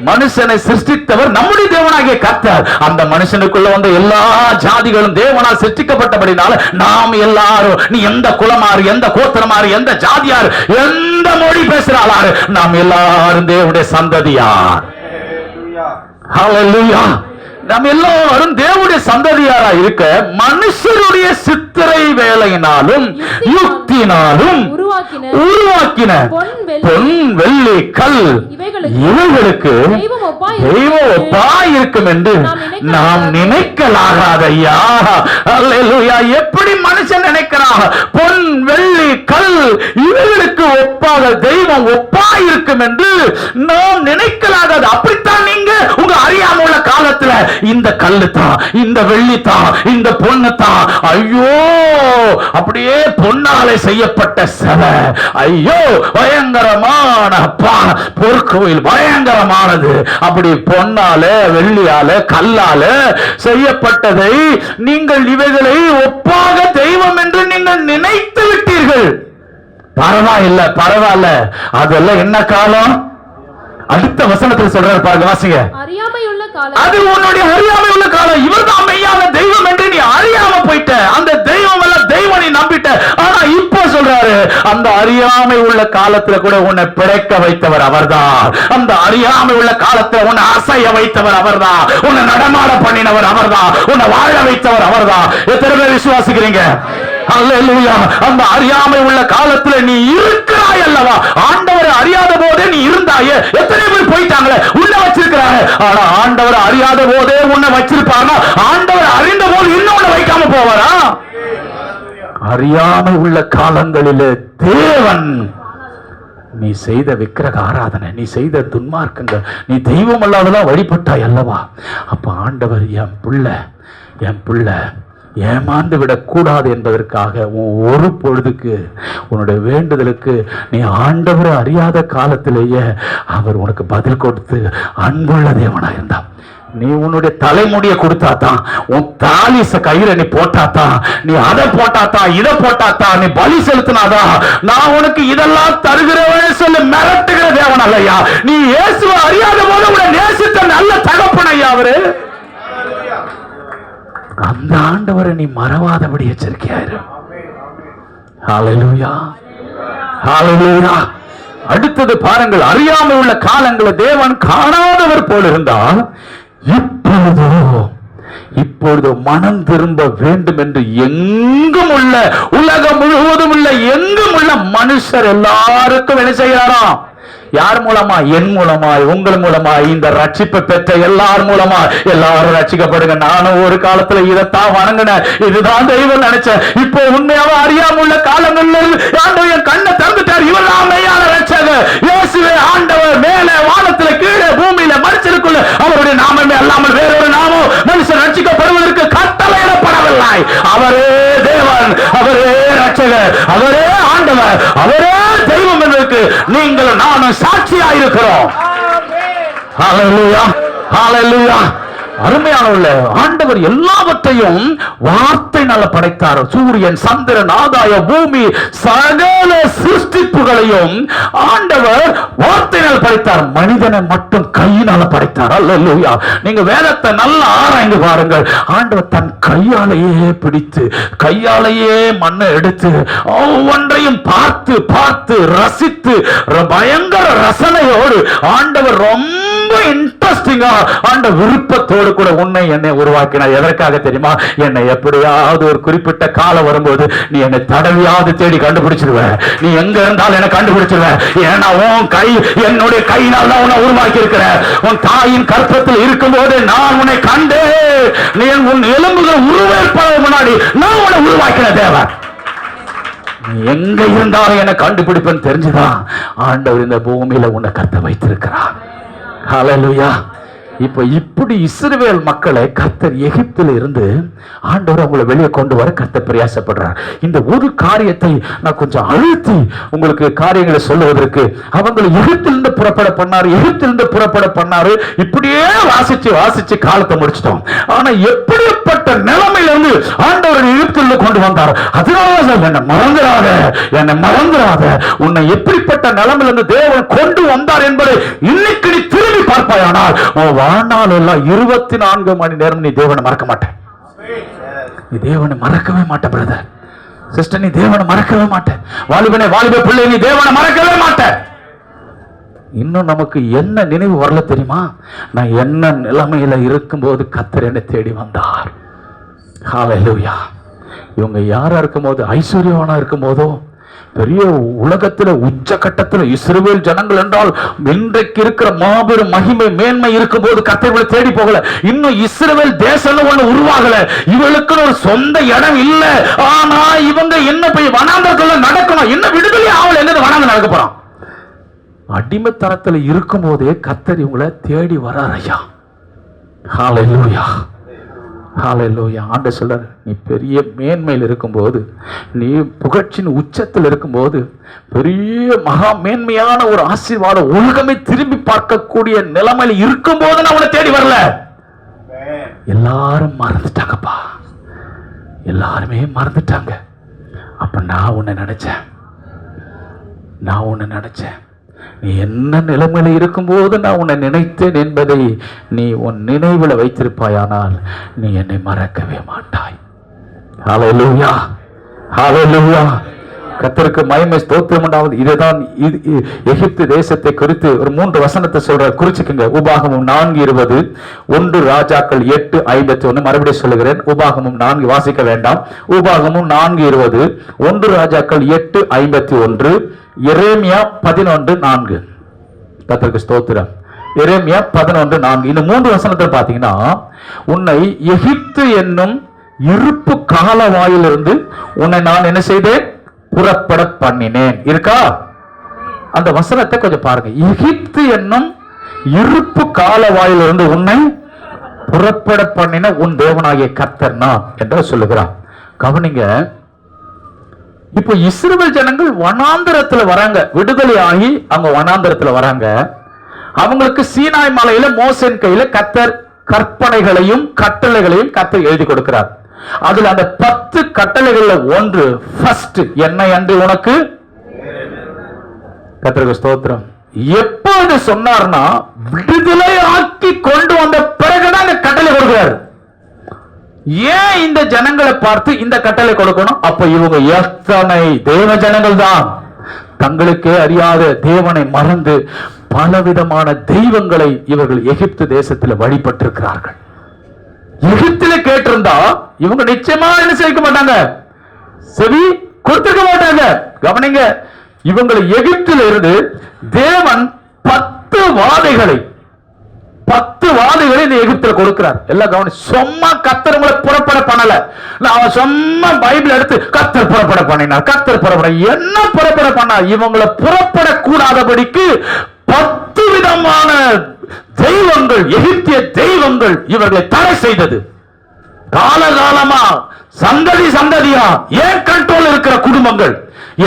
மனுஷனை சிருஷ்டித்தவர் நம்முடைய தேவனாகிய கர்த்தர். அந்த மனுஷனுக்குள்ள வந்த எல்லா ஜாதிகளும் தேவனால் சிருஷ்டிக்கப்பட்டபடினால நாம் எல்லாரும், நீ எந்த குலமாறு, எந்த கோத்திரமாறு, எந்த ஜாதியார், எந்த மொழி பேசுறாளாரு, நாம் எல்லாரும் தேவனுடைய சந்ததியார். ஹல்லேலூயா. நாம் எல்லாரும் தேவனுடைய சந்ததியாரா இருக்க மனுஷருடைய சித்திரை வேலையினாலும் யுக்தினாலும் உருவாக்கின பொன் வெள்ளி கல் இவைகளுக்கு தெய்வம் ஒப்பாய் இருக்கும் என்று நாம் நினைக்கலாகாத. ஐயா அல்லேலூயா. எப்படி மனுஷன் நினைக்கிறான்? பொன் வெள்ளி கல் இவைகளுக்கு ஒப்பாக தெய்வம் ஒப்பாய் இருக்கும் என்று நாம் நினைக்கலாகாது. அப்படித்தான் நீங்க உங்க அறியாம உள்ள காலத்துல இந்த கல்லு தான், இந்த வெள்ளி தான், இந்த பொண்ணு தான், ஐயோ அப்படியே பொன்னாலே செய்யப்பட்ட சிலை, ஐயோ பயங்கரமான பொற்கோயில் பயங்கரமானது, அப்படி பொன்னால வெள்ளியால கல்லால செய்யப்பட்டதை நீங்கள் இவைகளை ஒப்பாக தெய்வம் என்று நீங்கள் நினைத்து விட்டீர்கள். பரவாயில்ல பரவாயில்ல, அதெல்லாம் என்ன காலம்? அடுத்த வசனத்தில் சொல்றாரு பாருங்க, வாசிங்க. அது உன்னுடைய அறியாமை உள்ள காலம். இவர்தான் மெய்யான தெய்வம் என்று நீ அறியாம போயிட்ட. அந்த தெய்வம் எல்லாம் தெய்வம் நீ நம்பிட்ட. ஆனா இப்போ சொல்றாரு, அந்த அறியாமை உள்ள காலத்துல கூட உன்னை பிழைக்க வைத்தவர் அவர்தான். அந்த அறியாமை உள்ள காலத்துல உன்னை அசைய வைத்தவர் அவர்தான். உன்னை நடமாட பண்ணினவர் அவர்தான். உன்னை வாழ வைத்தவர் அவர்தான். எத்தனை பேர் விசுவாசிக்கிறீங்க? அல்லேலூயா. அந்த அறியாமை உள்ள காலத்துல நீ இருக்கிறாய் அல்லவா? ஆண்டவரை அறியாத போதே நீ இருந்தாயே. எத்தனை பேர் போயிட்டாங்களே, உன்னை வச்சிருக்கிறாங்க. ஆனா ஆண்டவரை அறியாத போதே உன்னை வச்சிருப்பாங்க. ஆண்டவரை அறிந்த போது இன்னும் உன்னை வைக்காம போவாரா? அறியாமை உள்ள காலங்களிலே தேவன் நீ செய்த விக்கிரக ஆராதனை, நீ செய்த துன்மார்க்கங்கள், நீ தெய்வம் அல்லாதெல்லாம் வழிபட்டாய் அல்லவா? அப்ப ஆண்டவர் என் பிள்ளை ஏமாந்து விடக்கூடாது என்பதற்காக ஒரு பொழுதுக்கு உன்னுடைய வேண்டுதலுக்கு நீ ஆண்டவரை அறியாத காலத்திலேயே அவர் உனக்கு பதில் கொடுத்து அன்புள்ள தேவனா இருந்தான். நீ உன்னுடைய தலைமுடியை கொடுத்தாதான், உன் தாலிச கயிறை நீ போட்டாதான், நீ அதை போட்டாதான், இதை போட்டாதான், நீ பலி செலுத்தினாதான் நான் உனக்கு இதெல்லாம் தருகிறவன் சொல்லி மிரட்டுகிற தேவன் அல்லையா? நீ இயேசுவை அறியாத போது உன்னை நேசித்த நல்ல தகப்பன் ஐயா அவரு. அந்த ஆண்டவரை நீ மறவாதபடி எச்சரிக்கையாயிரு. ஹல்லேலூயா, ஹல்லேலூயா. அடுத்தது பாருங்கள், அறியாமல் உள்ள காலங்களை தேவன் காணாதவர் போல இருந்தால் இப்பொழுதோ மனம் திரும்ப வேண்டும் என்று எங்கும் உள்ள, உலகம் முழுவதும் உள்ள எங்கும் உள்ள மனுஷர் எல்லாருக்கும் என்ன செய்யறாராம்? யார் மூலமா? என் மூலமாய், உங்கள் மூலமாய், இந்த ரட்சிப்பை பெற்ற எல்லார் மூலமா எல்லாரும் ரட்சிக்கப்படுங்க. நானும் ஒரு காலத்துல இதைத்தான் வணங்கினேன், இதுதான் தெய்வம் நினைச்சேன். இப்போ உண்மையாவே அறியாம உள்ள காலங்களில் ஆண்டவர் என் கண்ணை திறந்துட்டார். இவெல்லாம் மெய்யான ரட்சகர் இயேசுவே ஆண்டவர். மேலே வானத்துல கீழே பூமியில மனுஷனுக்குள்ள அவருடைய நாமமே அல்லாமல் வேறொரு நாமம் மனுஷன் ரட்சிக்கப்படுவதற்கு கட்டளையிடப்படவில்லை. அவரே தேவன், அவரே ரட்சகர், அவரே ஆண்டவர், அவரே தெய்வம் என்பதற்கு நீங்கள் நானும் சாட்சியாயிருக்கிறோம். ஹல்லேலூயா, ஹல்லேலூயா. அருமையான ஆண்டவர் எல்லாவற்றையும் வார்த்தையினால படைத்தார். சூரியன், சந்திரன், ஆகாய, பூமி, சகல சிருஷ்டிப்புகளையும் ஆண்டவர் வார்த்தையினால் படைத்தார். மனிதனை மட்டும் கையினால படைத்தார். அல்லேலூயா. நீங்க வேதத்தை நல்லா ஆராய்ந்து பாருங்கள். ஆண்டவர் தன் கையாலேயே பிடித்து, கையாலேயே மண்ணை எடுத்து ஒவ்வொன்றையும் பார்த்து பார்த்து ரசித்து பயங்கர ரசனையோடு ஆண்டவர் ரொம்ப இன்ட்ரெஸ்டிங்கா ஆண்ட விருப்பத்தோடு கூட உன்னை என்னை உருவாக்கினார். எதற்காக தெரியுமா? என்னை எப்படியாவது ஒரு குறிப்பிட்ட காலம் வரும்போது நீ என்னை தடவியாவது தேடி கண்டுபிடிச்சிருவ. நீ எங்க இருந்தாலும் என்னை கண்டுபிடிச்சிருவ. ஏன்னா உன் கை என்னுடைய கையினால் தான் உன்னை உருவாக்கி இருக்கிற. உன் தாயின் கற்பத்தில் இருக்கும் போது நான் உன்னை கண்டு, நீ உன் எலும்புகள் உருவேற்பட முன்னாடி நான் உன்னை உருவாக்கின தேவன். நீ எங்க இருந்தாலும் என்னை கண்டுபிடிப்பேன்னு தெரிஞ்சுதான் ஆண்டவர் இந்த பூமியில உன்னை கத்த வைத்திருக்கிறார். ஹல்லேலூயா. இப்ப இப்படி இஸ்ரவேல் மக்களை கர்த்தர் எகிப்தில் இருந்து ஆண்டவர் அவங்களை வெளியே கொண்டு வர கர்த்தர் பிரயாசப்படுறார். இந்த ஒரு காரியத்தை நான் கொஞ்சம் அழுத்தி உங்களுக்கு காரியங்களை சொல்லுவதற்கு, அவங்களை எகிப்திலிருந்து புறப்பட பண்ணாரு. இப்படியே வாசிச்சு வாசிச்சு காலத்தை முடிச்சிட்டோம். ஆனா எப்படிப்பட்ட நிலைமையிலிருந்து ஆண்டவர் எகிப்திலிருந்து கொண்டு வந்தார். அதனால என்னை மறந்துடாத. உன்னை எப்படிப்பட்ட நிலைமையிலிருந்து தேவன் கொண்டு வந்தார் என்பதை இன்னைக்கு நீ திரும்பி பார்ப்பாயானால் வாழ்நாள் எல்லாம் 24 மணி நேரம் நீ தேவனை மறக்க மாட்டேன். நீ தேவனை மறக்கவே மாட்ட பிரதர், சிஸ்டர். நீ தேவனை மறக்கவே மாட்ட. வாலிபனே, வாலிப பிள்ளை, நீ தேவனை மறக்கவே மாட்ட. இன்னும் நமக்கு என்ன நினைவு வரல தெரியுமா? நான் என்ன நிலைமையில இருக்கும்போது கர்த்தர் என்னை தேடி வந்தார். ஹல்லேலூயா. இவங்க யாரா இருக்கும் போது? ஐஸ்வர்யவானா இருக்கும் போதோ, பெரிய உலகத்துல உச்சகட்டத்துல இஸ்ரவேல் ஜனங்கள் என்றால் இன்றைக்கு இருக்கிற மாபெரும் மகிமை மேன்மை இருக்கும் போது கர்த்தரை தேடி போகல. இன்னும் இஸ்ரவேல் தேசம் ஒண்ணு உருவாகல. இவளுக்கு ஒரு சொந்த இடம் இல்ல. ஆனா இவங்க என்ன போய் வனாந்தரத்துல நடக்கணும், என்ன விடுதலை ஆவல, எங்க வனாந்தரம் நடக்க போறான். அடிமைத்தனத்துல இருக்கும் போதே கர்த்தர் இவங்களை தேடி வரார் ஐயா. ஹல்லேலூயா, ஹல்லேலூயா. ஆண்டவர் சொல்றார், நீ பெரிய மேன்மையில் இருக்கும்போது, நீ புகழ்ச்சியின் உச்சத்தில் இருக்கும்போது, பெரிய மகா மேன்மையான ஒரு ஆசீர்வாதம் உலகமே திரும்பி பார்க்கக்கூடிய நிலைமையில இருக்கும்போது நான் உன்னை தேடி வரல. எல்லாரும் மறந்துட்டாங்கப்பா, எல்லாருமே மறந்துட்டாங்க. அப்ப நான் உன்னை நினைச்சேன். நீ என்ன நிலைமையில இருக்கும்போது நான் உன்னை நினைத்தேன் என்பதை நீ உன் நினைவில் வைத்திருப்பாயானால் நீ என்னை மறக்கவே மாட்டாய். ஹல்லேலூயா, ஹல்லேலூயா. கர்த்தருக்கு மகிமை ஸ்தோத்திரம் உண்டாவது. இதுதான் எகிப்து தேசத்தை குறித்து ஒரு 3 வசனத்தை சொல்ற, குறிச்சுக்குங்க. உபாகமம் 4:20, 1 ராஜாக்கள் 8:51. மறுபடியும் சொல்லுகிறேன், உபாகமம் 4 வாசிக்க வேண்டாம். உபாகமம் 4:20, 1 ராஜாக்கள் 8:51, எரேமியா 11:4. கர்த்தருக்கு ஸ்தோத்திரம். எரேமியா 11:4. இந்த 3 வசனத்தில் பாத்தீங்கன்னா, உன்னை எகிப்து என்னும் இருப்பு காலவாயிலிருந்து உன்னை நான் என்ன செய்தேன்? புறப்பட பண்ணினேன். இருக்கா? அந்த வசனத்தை கொஞ்சம் பாருங்க. எகிப்து என்னும் இருப்பு காலவாயிலிருந்து உன்னை புறப்பட பண்ணின உன் தேவனாகிய கர்த்தர் நான் என்று சொல்லுகிறார். கவனிங்க. இப்போ இஸ்ரவேல் ஜனங்கள் வனாந்தரத்துல வராங்க, விடுதலை ஆகி அவங்க வனாந்தரத்துல வராங்க. அவங்களுக்கு சீனாய் மலையில மோசேன் கையில கர்த்தர் கற்பனைகளையும் கட்டளைகளையும் கர்த்தர் எழுதி கொடுக்கிறார். அதுல அந்த 10 கட்டளைகள்ல ஒன்று ஃபர்ஸ்ட், என்னை அன்று உனக்கு, கர்த்தருக்கு ஸ்தோத்திரம், எப்போது சொன்னார்னா விடுதலை ஆக்கி கொண்டு வந்த பிறகுதான் அந்த கட்டளை கொடுக்கிறார். ஏன் இந்த ஜனங்களை பார்த்து இந்த கட்டளை கொடுக்கணும்? அப்ப இவங்க எத்தனை தேவ ஜனங்கள் தான் தங்களுக்கே அறியாத தேவனை மறந்து பலவிதமான தெய்வங்களை இவர்கள் எகிப்து தேசத்தில் வழிபட்டிருக்கிறார்கள். எகிப்தில கேட்டிருந்தா இவங்க நிச்சயமா என்ன செய்ய மாட்டாங்க, செவி கொடுத்திருக்க மாட்டாங்க. கவனிங்க, இவங்களை எகிப்தில இருந்து தேவன் 10 வாதைகளை இந்த எகிப்தில கொடுக்கிறார். எல்லாம் கவனி, சும்மா கர்த்தர் உங்களை புறப்பட பண்ணல. அவன் சும்மா பைபிள் எடுத்து கர்த்தர் புறப்பட பண்ணினார், கர்த்தர் புறப்பட என்ன புறப்பட பண்ணார்? இவங்களை புறப்படக்கூடாதபடிக்கு 10 விதமான தெய்வங்கள், எகிப்திய தெய்வங்கள் இவர்களை தடை செய்தது. காலகாலமா சந்ததி சந்ததியா ஏன் கண்ட்ரோல் இருக்கிற குடும்பங்கள்,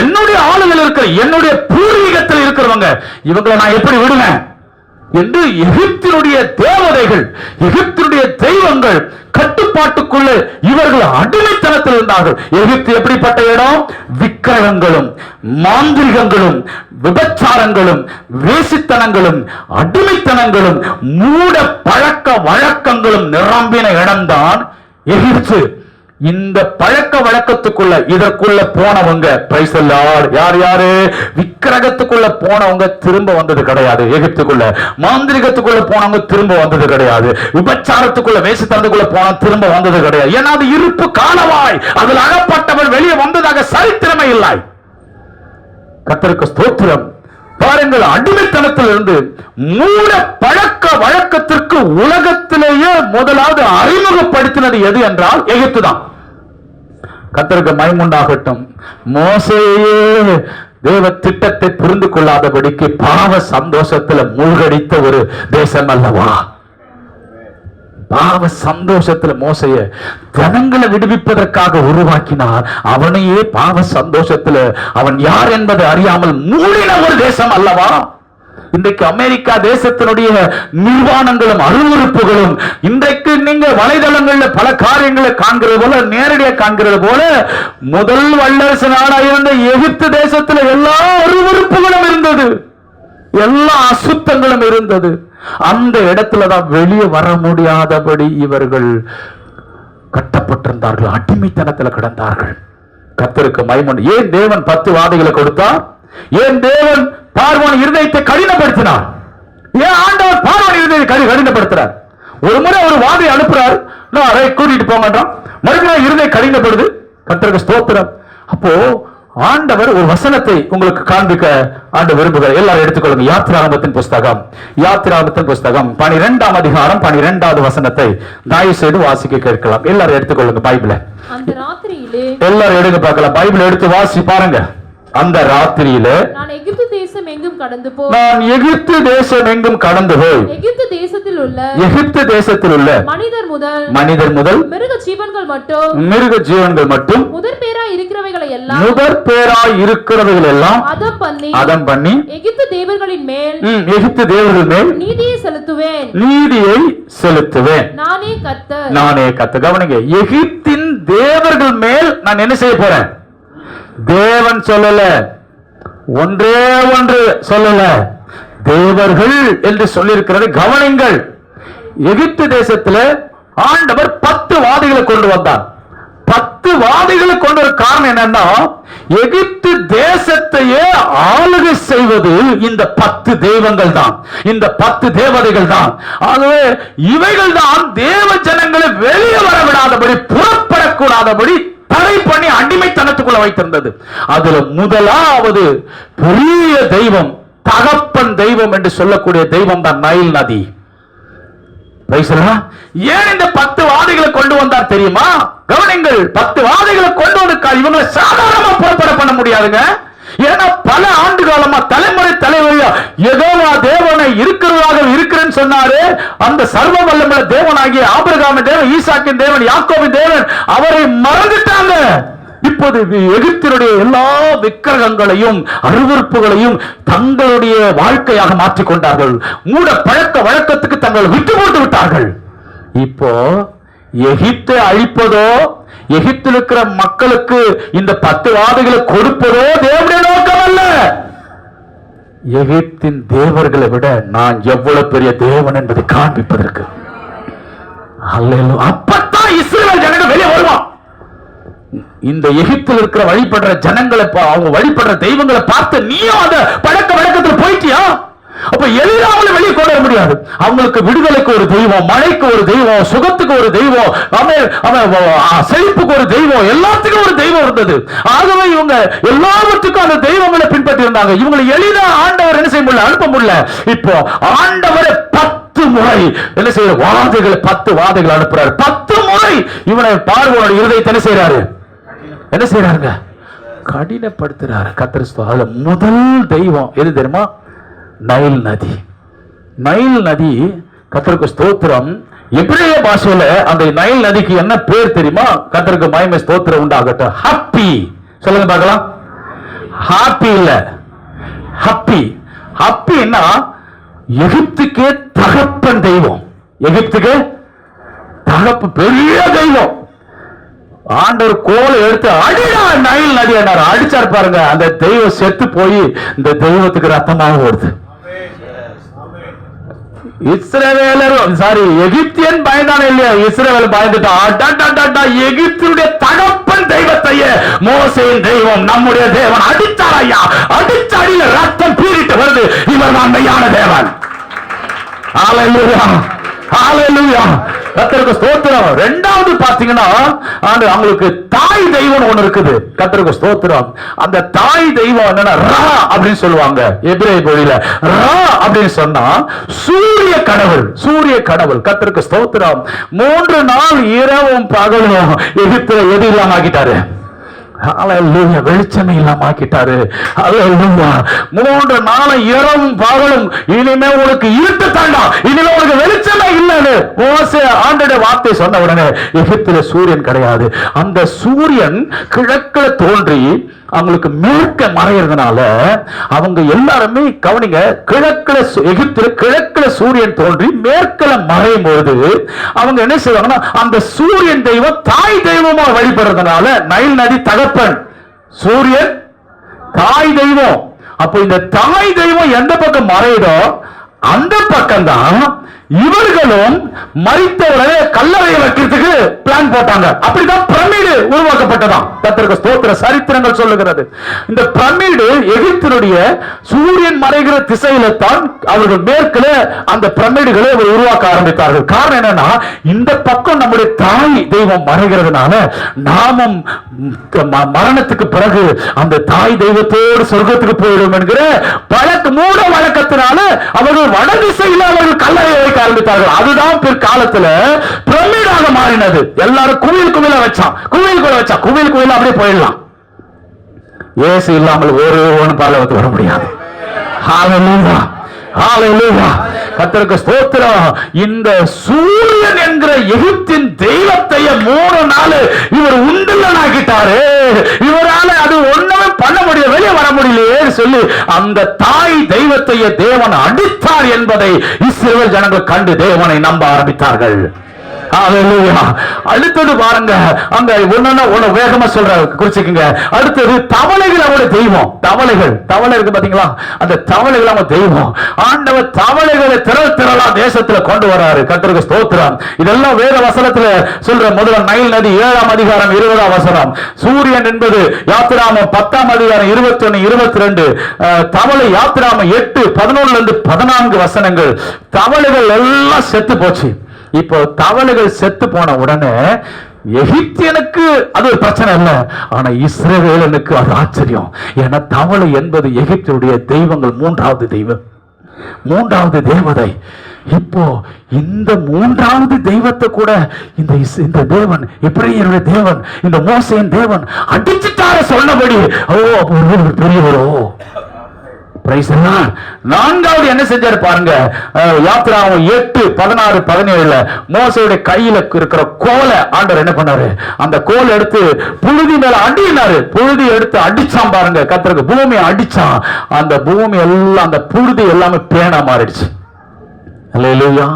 என்னுடைய ஆளுகள் இருக்கிற, என்னுடைய பூர்வீகத்தில் இருக்கிறவங்க, இவங்களை நான் எப்படி விடுவேன் என்று எகிப்தினுடைய தேவதைகள், எகிப்தினுடைய தெய்வங்கள் கட்டுப்பாட்டுக்குள்ள இவர்கள் அடிமைத்தனத்தில் இருந்தார்கள். எகிப்து எப்படிப்பட்ட இடம்? விக்கிரகங்களும் மாந்திரிகங்களும் விபச்சாரங்களும் வேசித்தனங்களும் அடிமைத்தனங்களும் மூட பழக்க வழக்கங்களும் நிரம்பின இடம்தான் எகிப்து. இந்த பழக்க வழக்கத்துக்குள்ள இதற்குள்ள போனவங்க, பிரைஸ் தி லார்ட், யார் யாரு? விக்கிரகத்துக்குள்ள போனவங்க திரும்ப வந்தது கிடையாது. எகிப்துக்குள்ள மாந்திரிகத்துக்குள்ள போனவங்க திரும்ப வந்தது கிடையாது. விபச்சாரத்துக்குள்ள வேசித்தனத்துக்குள்ள போன திரும்ப வந்தது கிடையாது. ஏன்னா அது இருப்பு காலவாய், அதில் அகப்பட்டவர் வெளியே வந்ததாக சரித்திரமே இல்லை. கர்த்தருக்கு ஸ்தோத்திரம். பாருங்கள், அடிமைத்தனத்தில் இருந்து மூட பழக்க வழக்கத்திற்கு உலகத்திலேயே முதலாவது அறிமுகப்படுத்தினது எது என்றால் எகிப்து தான். கர்த்தருக்கு மகிமையுண்டாகட்டும். மோசேயே தேவ திட்டத்தை புரிந்து கொள்ளாதபடிக்கு பாவ சந்தோஷத்துல மூழ்கடித்த ஒரு தேசம் அல்லவா? பாவ சந்தோஷத்துல மோசைய ஜனங்களை விடுவிப்பதற்காக உருவாக்கினார். அவனையே பாவ சந்தோஷத்துல அவன் யார் என்பதை அறியாமல் மூடின ஒரு தேசம் அல்லவா? இன்றைக்கு அமெரிக்கா தேசத்தினுடைய நிர்வாணங்களும் அருவருப்புகளும், இன்றைக்கு நீங்க வலைதளங்கள்ல பல காரியங்களை காண்கிறது போல, நேரடியாக காண்கிறது போல, முதல் வல்லரசு நாடா இருந்த எகிப்து தேசத்துல எல்லா அருவருப்புகளும் இருந்தது, எல்லா அசுத்தங்களும் இருந்தது. அந்த இடத்துலதான் வெளியே வர முடியாதபடி இவர்கள் கட்டப்பட்டிருந்தார்கள், அடிமைத்தனத்தில் கிடந்தார்கள். கர்த்தருக்கு மகிமை. ஏன் தேவன் 10 வாதைகளை கொடுத்தார்? ஏன் தேவன் பார்வோன் இருதயத்தை கடினப்படுத்தினார்? ஏன் ஆண்டவர் பார்வோன் இருதயத்தை கடினப்படுத்துறார்? ஒரு முறை ஒரு வாதை அனுப்புறார், கூட்டிட்டு போங்கன்றான், மறுபடியும் இருதயம் கடினப்படுது. கர்த்தருக்கு ஸ்தோத்திரம். அப்போ ஆண்டவர் ஒரு வசனத்தை உங்களுக்கு காண்பிக்க ஆண்டு விரும்புகிறார். எல்லாரும் எடுத்துக்கொள்ளுங்க. யாத்திராகமத்தின் புஸ்தகம் 12ஆம் அதிகாரம் 12வது வசனத்தை தயவு செய்து வாசிக்க கேட்கலாம். எல்லாரும் எடுத்துக்கொள்ளுங்க பைபிளை. எல்லாரும் எடுங்க பார்க்கலாம். பைபிள் எடுத்து வாசி பாருங்க. அந்த ராத்திரியில நான் எகிப்து தேசம் எங்கும் கடந்து போய் எகிப்து தேசத்தில் உள்ள மனிதர் முதல் மிருக ஜீவன்கள் மட்டும் முதற் பேராய் இருக்கிறவைகளை எல்லாம் அதம் பண்ணி எகிப்து தேவர்களின் மேல் நீதியை செலுத்துவேன். நானே கர்த்தர். கவனிங்க, எகிப்தின் தேவர்கள் மேல் நான் என்ன செய்ய போறேன்? தேவன் சொல்லல, ஒன்றே ஒன்று சொல்லல, தேவர்கள் என்று சொல்லியிருக்கிறது. கவனிங்கள், எகிப்து தேசத்துல ஆண்டவர் 10 வாதைகளை கொண்டு வந்தார். 10 வாதைகளை கொண்டு வர காரணம் என்னன்னா, எகிப்து தேசத்தையே ஆளுகை செய்வது இந்த 10 தெய்வங்கள் தான், இந்த 10 தேவதைகள் தான். ஆகவே இவைகள் தான் தேவ ஜனங்களை வெளியே வரவிடாதபடி, புறப்படக்கூடாதபடி தடை பண்ணி அடிமைத்தனத்துக்குள்ள வைத்திருந்தது. அதுல முதலாவது பெரிய தெய்வம், தகப்பன் தெய்வம் என்று சொல்லக்கூடிய தெய்வம் தான் நைல் நதி. ஏன் இந்த 10 வாதைகளை கொண்டு வந்தார் தெரியுமா? கவனிங்கள், 10 வாதைகளை கொண்டு வந்தால் இவங்களை சாதாரணமா புறப்பட பண்ண முடியாதுங்க. ஏன்னா பல ஆண்டு காலமா தலைமுறை தலைவரையா யெகோவா தேவனை இருக்கிறேன்னு சொன்னாரு. அந்த சர்வ வல்லமையுள்ள தேவனாகிய ஆபிரகாமின் தேவன், ஈசாக்கின் தேவன், யாக்கோபின் தேவன் அவரை மறந்துட்டாங்க. இப்போது எகிப்தினுடைய எல்லா விக்கிரகங்களையும் அருவருப்புகளையும் தங்களுடைய வாழ்க்கையாக மாற்றிக்கொண்டார்கள். மூட பழக்க வழக்கத்துக்கு தங்களை விட்டு போட்டு விட்டார்கள். இப்போ எகிப்தை அழிப்பதோ, எகிப்தில் இருக்கிற மக்களுக்கு இந்த 10 வாதைகளை கொடுப்பதோ தேவனுடைய நோக்கம் அல்ல. எகிப்தின் தேவர்களை விட நான் எவ்வளவு பெரிய தேவன் என்பதை காண்பிப்பதற்கு. அப்பத்தான் தான் இஸ்ரவேல் ஜனங்கள் வெளியே வருவான். இந்த எகிப்தில் இருக்கிற வழிபடுற ஜனங்களை, அவங்க வழிபடுற தெய்வங்களை பார்த்து நீயும் அந்த பழக்க வழக்கத்தில் போயிட்டியா? அப்ப எளிதாக வெளியே கொண்டு வர முடியாது. அவங்களுக்கு விடுதலைக்கு ஒரு தெய்வம், மழைக்கு ஒரு தெய்வம், சுகத்துக்கு ஒரு தெய்வம், செழிப்புக்கு ஒரு தெய்வம், எல்லாத்துக்கும் ஒரு தெய்வம் இருந்தது. ஆகவே இவங்க எல்லாவற்றுக்கும் அந்த தெய்வங்களை பின்பற்றி இருந்தாங்க. இவங்களை எளிதா ஆண்டவர் என்ன செய்ய முடியல, அனுப்ப முடியல. இப்போ ஆண்டவர் 10 முறை என்ன செய்யற வாதைகள், 10 வாதைகள் அனுப்புறாரு. 10 முறை இவனை பார்வோட இருதயத்தை என்ன செய்யறாங்க, கடினப்படுத்துறாரு. கர்த்தர் அதுல முதல் தெய்வம் எது தெரியுமா? நைல் நதி. நைல் நதி, கர்த்தருக்கு ஸ்தோத்திரம். எபிரேய பாஷையில அந்த நைல் நதிக்கு என்ன பேர் தெரியுமா? கர்த்தருக்கு மகிமை ஸ்தோத்திரம் உண்டாகட்டும். ஹப்பி. சொல்லுங்க பார்க்கலாம். ஹாப்பி இல்ல, ஹப்பி. ஹப்பின்னா எகிப்துக்கே தகப்பன் தெய்வம். எகிப்துக்கு தகப்பு பெரிய தெய்வம். ஆண்டவர் கோலை எடுத்து அடிடா நைல் நதி என்னார். அடிச்சார் பாருங்க, அந்த தெய்வம் செத்து போய் இந்த தெய்வத்துக்கு ரத்தமாக வருது. இஸ்ரவேலரும் எகிப்தியன் பயந்தானே இல்லையா? இஸ்ரவேல் பயந்துட்டான். எகிப்தியுடைய தகப்பன் தெய்வத்தையே மோசேயின் தெய்வம் நம்முடைய தேவன் அடித்தார் ஐயா. அடிச்ச அடியில ரத்தம் பீறிட்டு வருது. இவர் தான் மெய்யான தேவன். ஹல்லேலூயா, ஹல்லேலூயா. கர்த்தருக்கு ஸ்தோத்திரம். இரண்டாவது பாத்தீங்கன்னா அவங்களுக்கு தாய் தெய்வம் ஒண்ணு இருக்குது. கர்த்தருக்கு ஸ்தோத்திரம். அந்த தாய் தெய்வம் என்னன்னா ரா அப்படின்னு சொல்லுவாங்க எபிரேய மொழியில. ரா அப்படின்னு சொன்னா சூரிய கடவுள். சூரிய கடவுள். கர்த்தருக்கு ஸ்தோத்திரம். 3 நாள் இரவும் பகலும் எகிப்துல எது இல்லாம ஆக்கிட்டாரு? ஹல்லேலூயா, வெளிச்சமே இல்லாம ஆக்கிட்டாரு. ஹல்லேலூயா. 3 நாளும் இரவும் பகலும் இனிமே உனக்கு இருட்டு தாண்டா, இனிமே உனக்கு வெளிச்சமே இல்லைன்னு மோசே ஆண்டோட வார்த்தை சொன்ன உடனே எகிப்தில சூரியன் கிடையாது. அந்த சூரியன் கிழக்குல தோன்றி அவங்களுக்கு மேற்க மறையிறதுனால அவங்க எல்லாருமே கவனிங்க, கிழக்குல எகிப்தில கிழக்குல சூரியன் தோன்றி மேற்குல மறையும் போது அவங்க என்ன செய்வாங்கன்னா அந்த சூரியன் தெய்வம் தாய் தெய்வமா வழிபடுறதுனால நைல் நதி தகப்பன், சூரியன் தாய் தெய்வம். அப்போ இந்த தாய் தெய்வம் எந்த பக்கம் மறையுதோ அந்த பக்கம் தான் இவர்களும் மரித்தவரை கல்லறையை வைக்கிறதுக்கு பிளான் போட்டாங்க. அப்படிதான் பிரமிடு உருவாக்கப்பட்டதாம். கர்த்தருக்கு ஸ்தோத்திர. சரித்திரங்கள் சொல்லுகிறது. இந்த பிரமிடு எகிப்தினுடைய சூரியன் மறைகிற திசையில தான் அவர்கள் மேற்குல அந்த பிரமிடுகளை உருவாக்க ஆரம்பித்தார்கள். காரணம் என்னன்னா, இந்த பக்கம் நம்முடைய தாய் தெய்வம் மறைகிறதுனால நாமும் மரணத்துக்கு பிறகு அந்த தாய் தெய்வத்தோடு சொர்க்கத்துக்கு போயிடும் என்கிற மூட வழக்கத்தினால அவர்கள் வட திசையில் அவர்கள் கல்லறை வைக்க ஆரம்பித்தார்கள். அதுதான் பிற்காலத்துல பிரமிடாக மாறினது. எல்லாரும் குவியல் குவியல வச்சான், குவியல் குவியல அப்படியே போயிடலாம். இயேசு இல்லாமல் ஒரு பாலத்துக்கு வர முடியாது. ஹல்லேலூயா, ஹல்லேலூயா. கர்த்தருக்கு ஸ்தோத்திரம். இந்த சூரியன் என்கிற எகிப்தின் தெய்வத்தைய 3 நாள் இவர் உண்டில்லனாக்கிட்டாரு. இவரால அது ஒண்ணுமே பண்ண முடியல, வெளியே வர முடியலையே சொல்லி அந்த தாய் தெய்வத்தைய தேவன் அடித்தார் என்பதை இஸ்ரவேல் ஜனங்கள் கண்டு தேவனை நம்ப ஆரம்பித்தார்கள். அடுத்தது பாருங்க, அங்க ஒண்ணு வேகமா சொல்ற குறிச்சுக்குங்க. அடுத்தது தவளைகளோட தெய்வம். தவளை இருக்கு பாத்தீங்களா? அந்த தவளைகள் அவங்க தெய்வம். ஆண்டவர் தவளைகளை திரளா தேசத்துல கொண்டு வராரு. கர்த்தருக்கு ஸ்தோத்திரம். இதெல்லாம் வேத வசனத்துல சொல்ற. முதல்ல நைல் நதி 7ஆம் அதிகாரம் 20ஆம் வசனம். சூரியன் என்பது யாத்திராமம் 10ஆம் அதிகாரம் 21 22. தவளை யாத்திராமம் 8 11 இருந்து 14 வசனங்கள். தவளைகள் எல்லாம் செத்து போச்சு. இப்போ தவளைகள் செத்து போன உடனே எகிப்தியனுக்கு அது ஒரு பிரச்சனை இல்லை, ஆனா இஸ்ரவேலனுக்கு அது ஆச்சரியம். ஏன்னா தவளை என்பது எகிப்தியுடைய தெய்வங்கள் 3வது தெய்வம், 3வது தேவதை. இப்போ இந்த 3வது தெய்வத்தை கூட இந்த தேவன், எபிரேயருடைய தேவன், இந்த மோசேயின் தேவன் அடிச்சுட்டார சொன்னபடி பெரியவரோ. 4வது என்ன செஞ்சாரு பாருங்க. யாத்திராமம் 8 16 17 மோசேயுடைய கையில இருக்கிற கோலை ஆண்டவர் என்ன பண்ணாரு? அந்த கோலை எடுத்து புழுதி மேல அடினாரு. புழுதி எடுத்து அடிச்சான் பாருங்க. கர்த்தருக்கு பூமி அடிச்சான். அந்த பூமி எல்லாம், அந்த புழுதி எல்லாமே பேனா மாறிடுச்சு. அல்லேலூயா.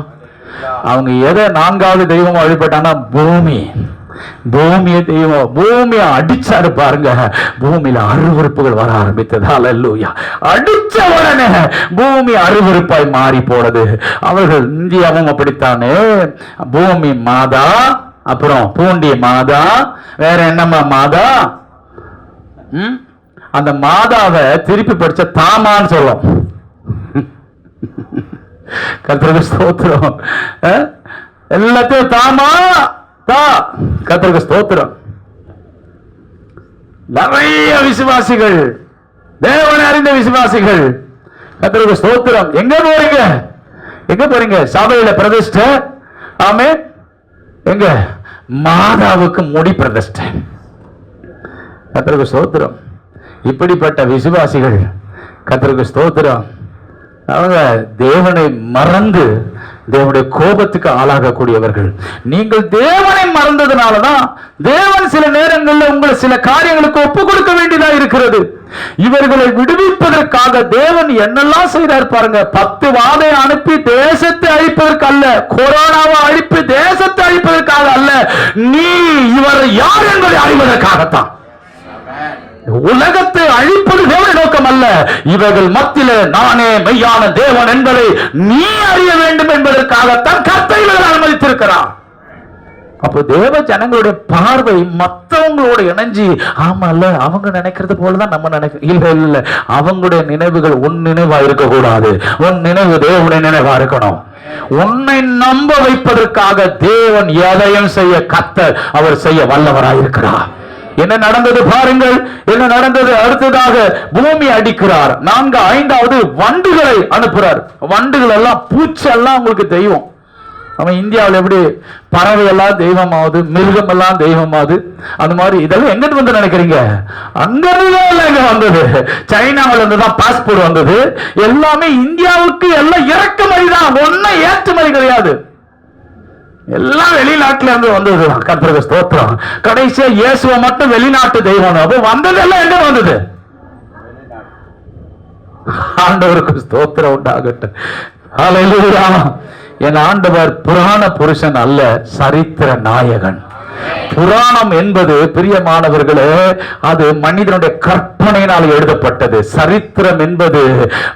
அவங்க எதை 4வது தெய்வமா வழிபட்டாங்கன்னா பூமியை தெய்வம். பூமியை அடிச்சாரு பாருங்க. பூமியில அருவருப்புகள் வர ஆரம்பித்தது. அல்லேலூயா. அடிச்ச உடனே பூமி அருவருப்பாய் மாறி போனது. அவர்கள் இந்தியாவும் அப்படித்தானே. பூமி மாதா, அப்புறம் பூண்டி மாதா, வேற என்னம்மா மாதா? அந்த மாதாவை திருப்பி படிச்ச தாமான்னு சொல்லும். கர்த்தருக்கு ஸ்தோத்திரம். எல்லாத்தையும் தாமா தா. கர்த்தருக்கு ஸ்தோத்திரம். நிறைய விசுவாசிகள், தேவனை அறிந்த விசுவாசிகள், கர்த்தருக்கு ஸ்தோத்திரம். எங்க போறீங்க? எங்க போறீங்க? சபையில பிரதிஷ்டை. ஆமே. எங்க? மாதாவுக்கு முடி பிரதிஷ்டை. கர்த்தருக்கு ஸ்தோத்திரம். இப்படிப்பட்ட விசுவாசிகள், கர்த்தருக்கு ஸ்தோத்திரம், அவங்க தேவனை மறந்து தேவனுடைய கோபத்துக்கு ஆளாகக்கூடியவர்கள். நீங்கள் தேவனை மறந்ததுனாலதான் தேவன் சில நேரங்களில் உங்களை சில காரியங்களுக்கு ஒப்பு கொடுக்க வேண்டியதா இருக்கிறது. இவர்களை விடுவிப்பதற்காக தேவன் என்னெல்லாம் செய்தார் பாருங்க. 10 வாதை அனுப்பி தேசத்தை அழிப்பதற்கு அல்ல, கொரோனாவை அழிப்பு தேசத்தை அழிப்பதற்காக அல்ல, நீ இவர் யார் என்பதை அறிவதற்காகத்தான். உலகத்தை அழிப்பது தேவனுடைய நோக்கம் அல்ல. இவர்கள் மத்தியில நானே மெய்யான தேவன் என்பதை நீ அறிய வேண்டும் என்பதற்காகத்தான் கர்த்தர் இவர்கள் அனுமதித்திருக்கிறார். அப்போ தேவ ஜனங்களுடைய பார்வை மற்றவங்களோட இணைஞ்சி, ஆமால அவங்க நினைக்கிறது போலதான் நம்ம நினைக்க, இல்ல இல்ல, அவங்களுடைய நினைவுகள் உன் நினைவா இருக்கக்கூடாது. உன் நினைவு தேவனுடைய நினைவா இருக்கணும். உன்னை நம்ப வைப்பதற்காக தேவன் எதையும் செய்ய கர்த்தர் அவர் செய்ய வல்லவராயிருக்கிறார். என்ன நடந்தது பாருங்கள், என்ன நடந்தது. அடுத்ததாக பூமி அடிக்கிறார். 4, 5வது வண்டுகளை அனுப்புறார். வண்டுகள் எல்லாம், பூச்செல்லாம் உங்களுக்கு தெய்வம். அவன் இந்தியாவில் எப்படி பறவை எல்லாம் தெய்வமாவது, மிருகம் எல்லாம் தெய்வமாவது, அந்த மாதிரி இதெல்லாம் எங்கிட்டு வந்து நினைக்கிறீங்க? அங்க வந்தது. சைனாவில இருந்து தான் பாஸ்போர்ட் வந்தது. எல்லாமே இந்தியாவுக்கு எல்லாம் இறக்குமதி தான், ஒன்னும் ஏற்றுமதி கிடையாது. எல்லாம் வெளிநாட்டுல இருந்து வந்தது. கர்த்தருக்கு ஸ்தோத்திரம். கடைசியா இயேசுவை மட்டும் வெளிநாட்டு தெய்வம். அப்போ வந்ததெல்லாம் எங்க வந்தது? ஆண்டவருக்கு ஸ்தோத்திரம் உண்டாகட்டும். ஹல்லேலூயா. என் ஆண்டவர் புராண புருஷன் அல்ல, சரித்திர நாயகன். புராணம் என்பது பிரியமானவர்களே, அது மனிதனுடைய கற்பனையினால் எழுதப்பட்டது. சரித்திரம் என்பது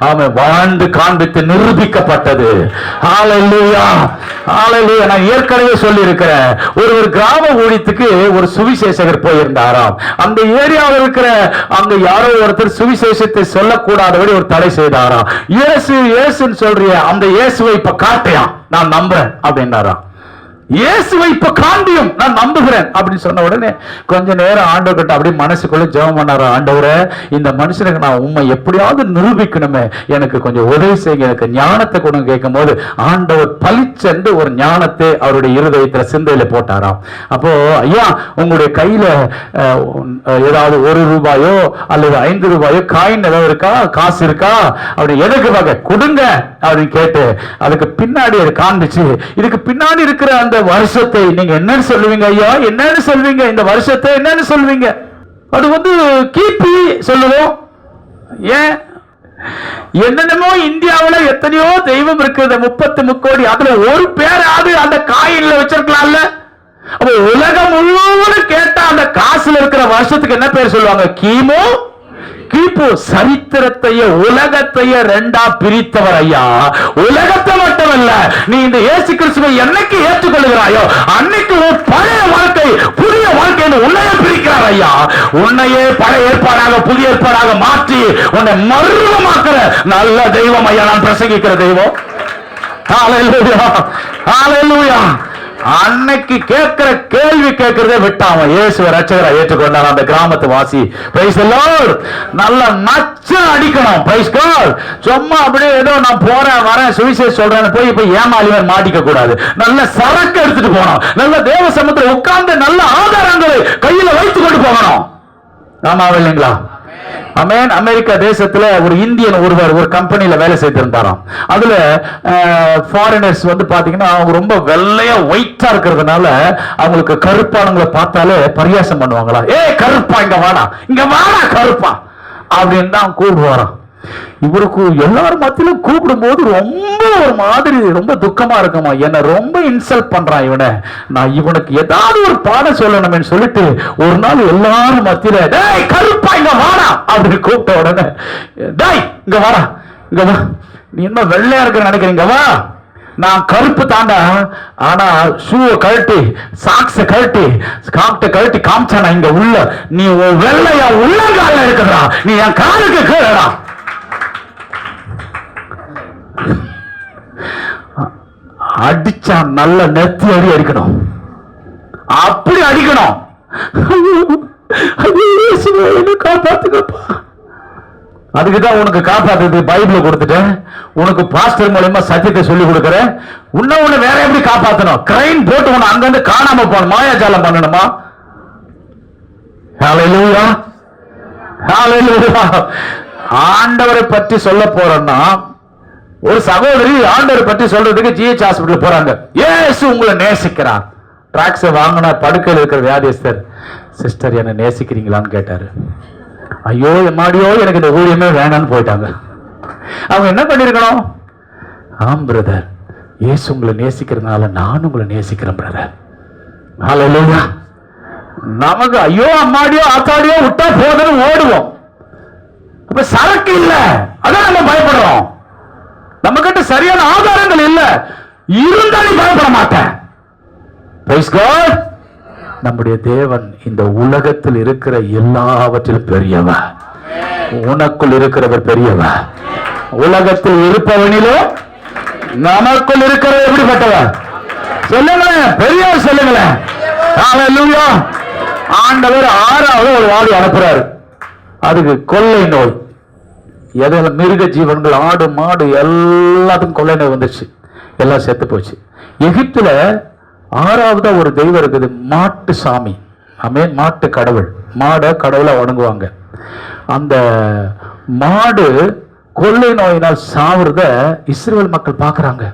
அவன் வாழ்ந்து காண்பித்து நிரூபிக்கப்பட்டது. ஹல்லேலூயா, ஹல்லேலூயா. நான் ஏற்கனவே சொல்லி இருக்கிறேன். ஒரு கிராம ஊழியத்துக்கு ஒரு சுவிசேஷகர் போயிருந்தாராம். அந்த ஏரியாவில் இருக்கிற அங்க யாரோ ஒருத்தர் சுவிசேஷத்தை சொல்லக்கூடாதபடி ஒரு தடை செய்தாராம். இயேசு இயேசுன்னு சொல்றிய அந்த இயேசுவை இப்ப காட்டியா, நான் நம்புறேன் அப்படின்னாராம். இயேசுவை இப்ப காண்பியும், நான் நம்புகிறேன் அப்படின்னு சொன்ன உடனே கொஞ்ச நேரம் ஆண்டவர் கிட்ட அப்படியே மனசுக்குள்ள ஜெபம் பண்ணாரு. ஆண்டவரே, இந்த மனுஷனுக்கு நான் உண்மை எப்படியாவது நிரூபிக்கணுமே, எனக்கு கொஞ்சம் உதவி செய்ய, எனக்கு ஞானத்தை கொடுங்க கேட்கும் போது ஆண்டவர் பளிச்சென்று ஒரு ஞானத்தை அவருடைய இருதயத்துல சிந்தையில போட்டாராம். அப்போ, ஐயா உங்களுடைய கையில ஏதாவது 1 ரூபாயோ அல்லது 5 ரூபாயோ காயின் ஏதாவது இருக்கா, காசு இருக்கா அப்படி எதுக்கு பாக்க கொடுங்க அப்படின்னு கேட்டு அதுக்கு பின்னாடி அது காண்பிச்சு, இதுக்கு பின்னாடி இருக்கிற அந்த வருஷத்தை நீங்க என்னன்னு சொல்லுவீங்க ஐயா? என்னன்னு சொல்வீங்க? இந்த வருஷத்தை என்னன்னு சொல்வீங்க? அது வந்து கிபி சொல்லுவோம். ஏன்? என்னென்னமோ இந்தியாவில் எத்தனையோ தெய்வம் இருக்குது, 30 முக்கோடி. அதுல ஒரு பேராவது அந்த காயின்ல வச்சிருக்கலாம்ல. அப்ப உலகம் முழுவதும் கேட்டா அந்த காசுல இருக்கிற வருஷத்துக்கு என்ன பேர் சொல்லுவாங்க? கிமு, கிபு. சரித்திரத்தையே உலகத்தையே 2ஆ பிரித்தவர் ஐயா. உலகத்தை மட்டுமல்ல, நீ இந்த இயேசு கிறிஸ்துவை என்னைக்கு ஏற்றுக்கொள்கிறாயோ அன்னைக்கு பழைய வாழ்க்கை புதிய வாழ்க்கை உன்னையே பிரிக்கிறார் ஐயா. உன்னையே பழைய ஏற்பாடாக புதிய ஏற்பாடாக மாற்றி உன்னை மறுரூபமாக்குற நல்ல தெய்வம் ஐயா நான் பிரசங்கிக்கிற தெய்வம். ஹல்லேலூயா, ஹல்லேலூயா. அன்னைக்கு கேட்கிற கேள்வி கேட்கிறதே விட்டாம இயேசுவை ரட்சகரை ஏற்றுக்கொண்டார் அந்த கிராமத்து வாசி. Praise the Lord. நல்ல நச்சு அடிக்கணும். Praise God. சும்மா அப்படியே ஏதோ நான் போறேன் வரேன் சுவிசேஷம் சொல்றேன்னு போய் ஏமாளிவர் மாட்டிக்க கூடாது. நல்ல சரக்கு எடுத்துட்டு போகணும். நல்ல தேவ சமூகத்தில் உட்கார்ந்து நல்ல ஆதாரங்களை கையில வைத்துக் கொண்டு போகணும். ஆமாவா இல்லைங்களா? அமேன். அமெரிக்கா தேசத்துல ஒரு இந்தியன் ஒருவர் ஒரு கம்பெனில வேலை செய்திருந்தாராம். அதுல ஃபாரினர்ஸ் வந்து பாத்தீங்கன்னா அவங்க ரொம்ப வெள்ளையா ஒயிட்டா இருக்கிறதுனால அவங்களுக்கு கருப்பானவங்களை பார்த்தாலே பரியாசம் பண்ணுவாங்களா. ஏ கருப்பா இங்க வாடா, இங்க வாடா கருப்பா அப்படின்னு தான் கூப்பிடுவாராம். இவருக்கு எல்லாரும் மத்தியிலும் கூப்பிடும் போது ரொம்ப ஒரு மாதிரி ரொம்ப துக்கமா இருக்குமா. என்ன ரொம்ப இன்சல்ட் பண்றான் இவனை, நான் இவனுக்கு ஏதாவது ஒரு பாடம் சொல்லணும்னு சொல்லிட்டு ஒரு நாள் எல்லாரும் மத்தியில டேய் கருப்பா இங்க வாடா அப்படின்னு கூப்பிட்ட உடனே டேய் இங்க வாடா, இங்க வா, நீ என்ன வெள்ளையா இருக்க நினைக்கிறீங்க, வா நான் கருப்பு தாண்டா, ஆனா ஷூவை கழட்டி சாக்ஸ கழட்டி கழட்டி காமிச்சானா இங்க உள்ள நீ வெள்ளையா உள்ளங்கால இருக்குறா, நீ என் காலுக்கு கீழடா. அடிச்சா நல்ல நெத்தி அடி அடிக்கணும், அப்படி அடிக்கணும். காப்பாத்துக்கப்பா. அதுக்குதான் உனக்கு காப்பாத்துறது பைபிள் கொடுத்துட்டேன், உனக்கு பாஸ்டர் மூலமா சத்தியத்தை சொல்லி கொடுக்கறேன். உன்ன வேற எப்படி காப்பாத்தணும்? கிரைம் போட்டு உன்னை அங்கிருந்து காணாம போன மாயாஜாலம் பண்ணணுமா? ஹல்லேலூயா, ஹல்லேலூயா. ஆண்டவரை பற்றி சொல்ல போறோம்னா, ஒரு சகோதரி ஆண்டவரை பற்றி சொல்றதுக்கு ஜிஹெச் ஹாஸ்பிட்டல் போறாங்க. இயேசு உங்களை நேசிக்கிறார். டிராக்ஸ் வாங்கினா படுக்கையில் இருக்கிற வியாதிஸ்தர், சிஸ்டர் என்ன நேசிக்கிறீங்களான்னு கேட்டாரு. ஐயோ எம்மாடியோ எனக்கு இந்த ஊழியமே வேணான்னு போயிட்டாங்க. அவங்க என்ன பண்ணிருக்கணும்? ஆம் பிரதர், இயேசு உங்களை நேசிக்கிறதுனால நான் உங்களை நேசிக்கிறேன் பிரதர். ஹல்லேலூயா. நமக்கு ஐயோ அம்மாடியோ ஆத்தாடியோ விட்டா போதுன்னு ஓடுவோம். அப்ப சரக்கு இல்ல, அதான் நம்ம பயப்படுறோம். நம்ம கிட்ட சரியான ஆதாரங்கள் இல்ல, இருந்தாலும் பயப்பட மாட்டேன். Praise God. நம்முடைய தேவன் இந்த உலகத்தில் இருக்கிற எல்லாவற்றிலும் பெரியவர். உனக்குள் இருக்கிறவர் பெரியவர். உலகத்தில் இருப்பவனிலும் நமக்குள் இருக்கிறவர் எப்படிப்பட்டவர்? சொல்லுங்களேன், பெரியவர் சொல்லுங்களேன். ஹல்லேலூயா. ஆண்டவர் 6வது ஒரு வாடி அனுப்புறாரு. அதுக்கு கொள்ளை நோய். எதில் மிருக ஜீவன்கள், ஆடு மாடு எல்லாத்துக்கும் கொள்ளை நோய் வந்துச்சு, எல்லாம் செத்து போச்சு. எகிப்துல 6வது ஒரு தெய்வம் இருக்குது, மாட்டு சாமி. ஆமென். மாட்டு கடவுள், மாட கடவுளை வணங்குவாங்க. அந்த மாடு கொள்ளை நோயினால் சாவுறத இஸ்ரவேல் மக்கள் பார்க்கறாங்க.